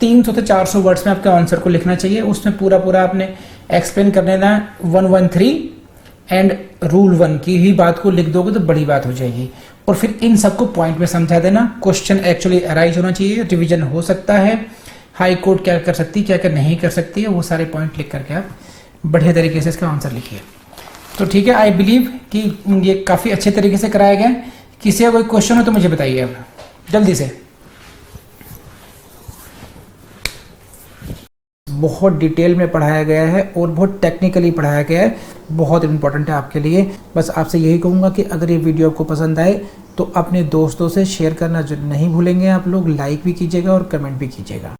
300 से 400 वर्ड्स में आपके आंसर को लिखना चाहिए, उसमें पूरा आपने एक्सप्लेन कर देना 113 एंड रूल 1 की ही बात को लिख दोगे तो बड़ी बात हो जाएगी। और फिर इन सबको पॉइंट में समझा देना। क्वेश्चन एक्चुअली अराइज होना चाहिए, रिवीजन हो सकता है, हाई कोर्ट क्या कर सकती है, क्या क्या नहीं कर सकती है, वो सारे पॉइंट लिख करके आप बढ़िया तरीके से इसका आंसर लिखिए। तो ठीक है, आई बिलीव कि ये काफ़ी अच्छे तरीके से कराया गया। किसी का कोई क्वेश्चन हो तो मुझे बताइए अब जल्दी से। बहुत डिटेल में पढ़ाया गया है और बहुत टेक्निकली पढ़ाया गया है, बहुत इंपॉर्टेंट है आपके लिए। बस आपसे यही कहूँगा कि अगर ये वीडियो आपको पसंद आए तो अपने दोस्तों से शेयर करना नहीं भूलेंगे आप लोग, लाइक भी कीजिएगा और कमेंट भी कीजिएगा।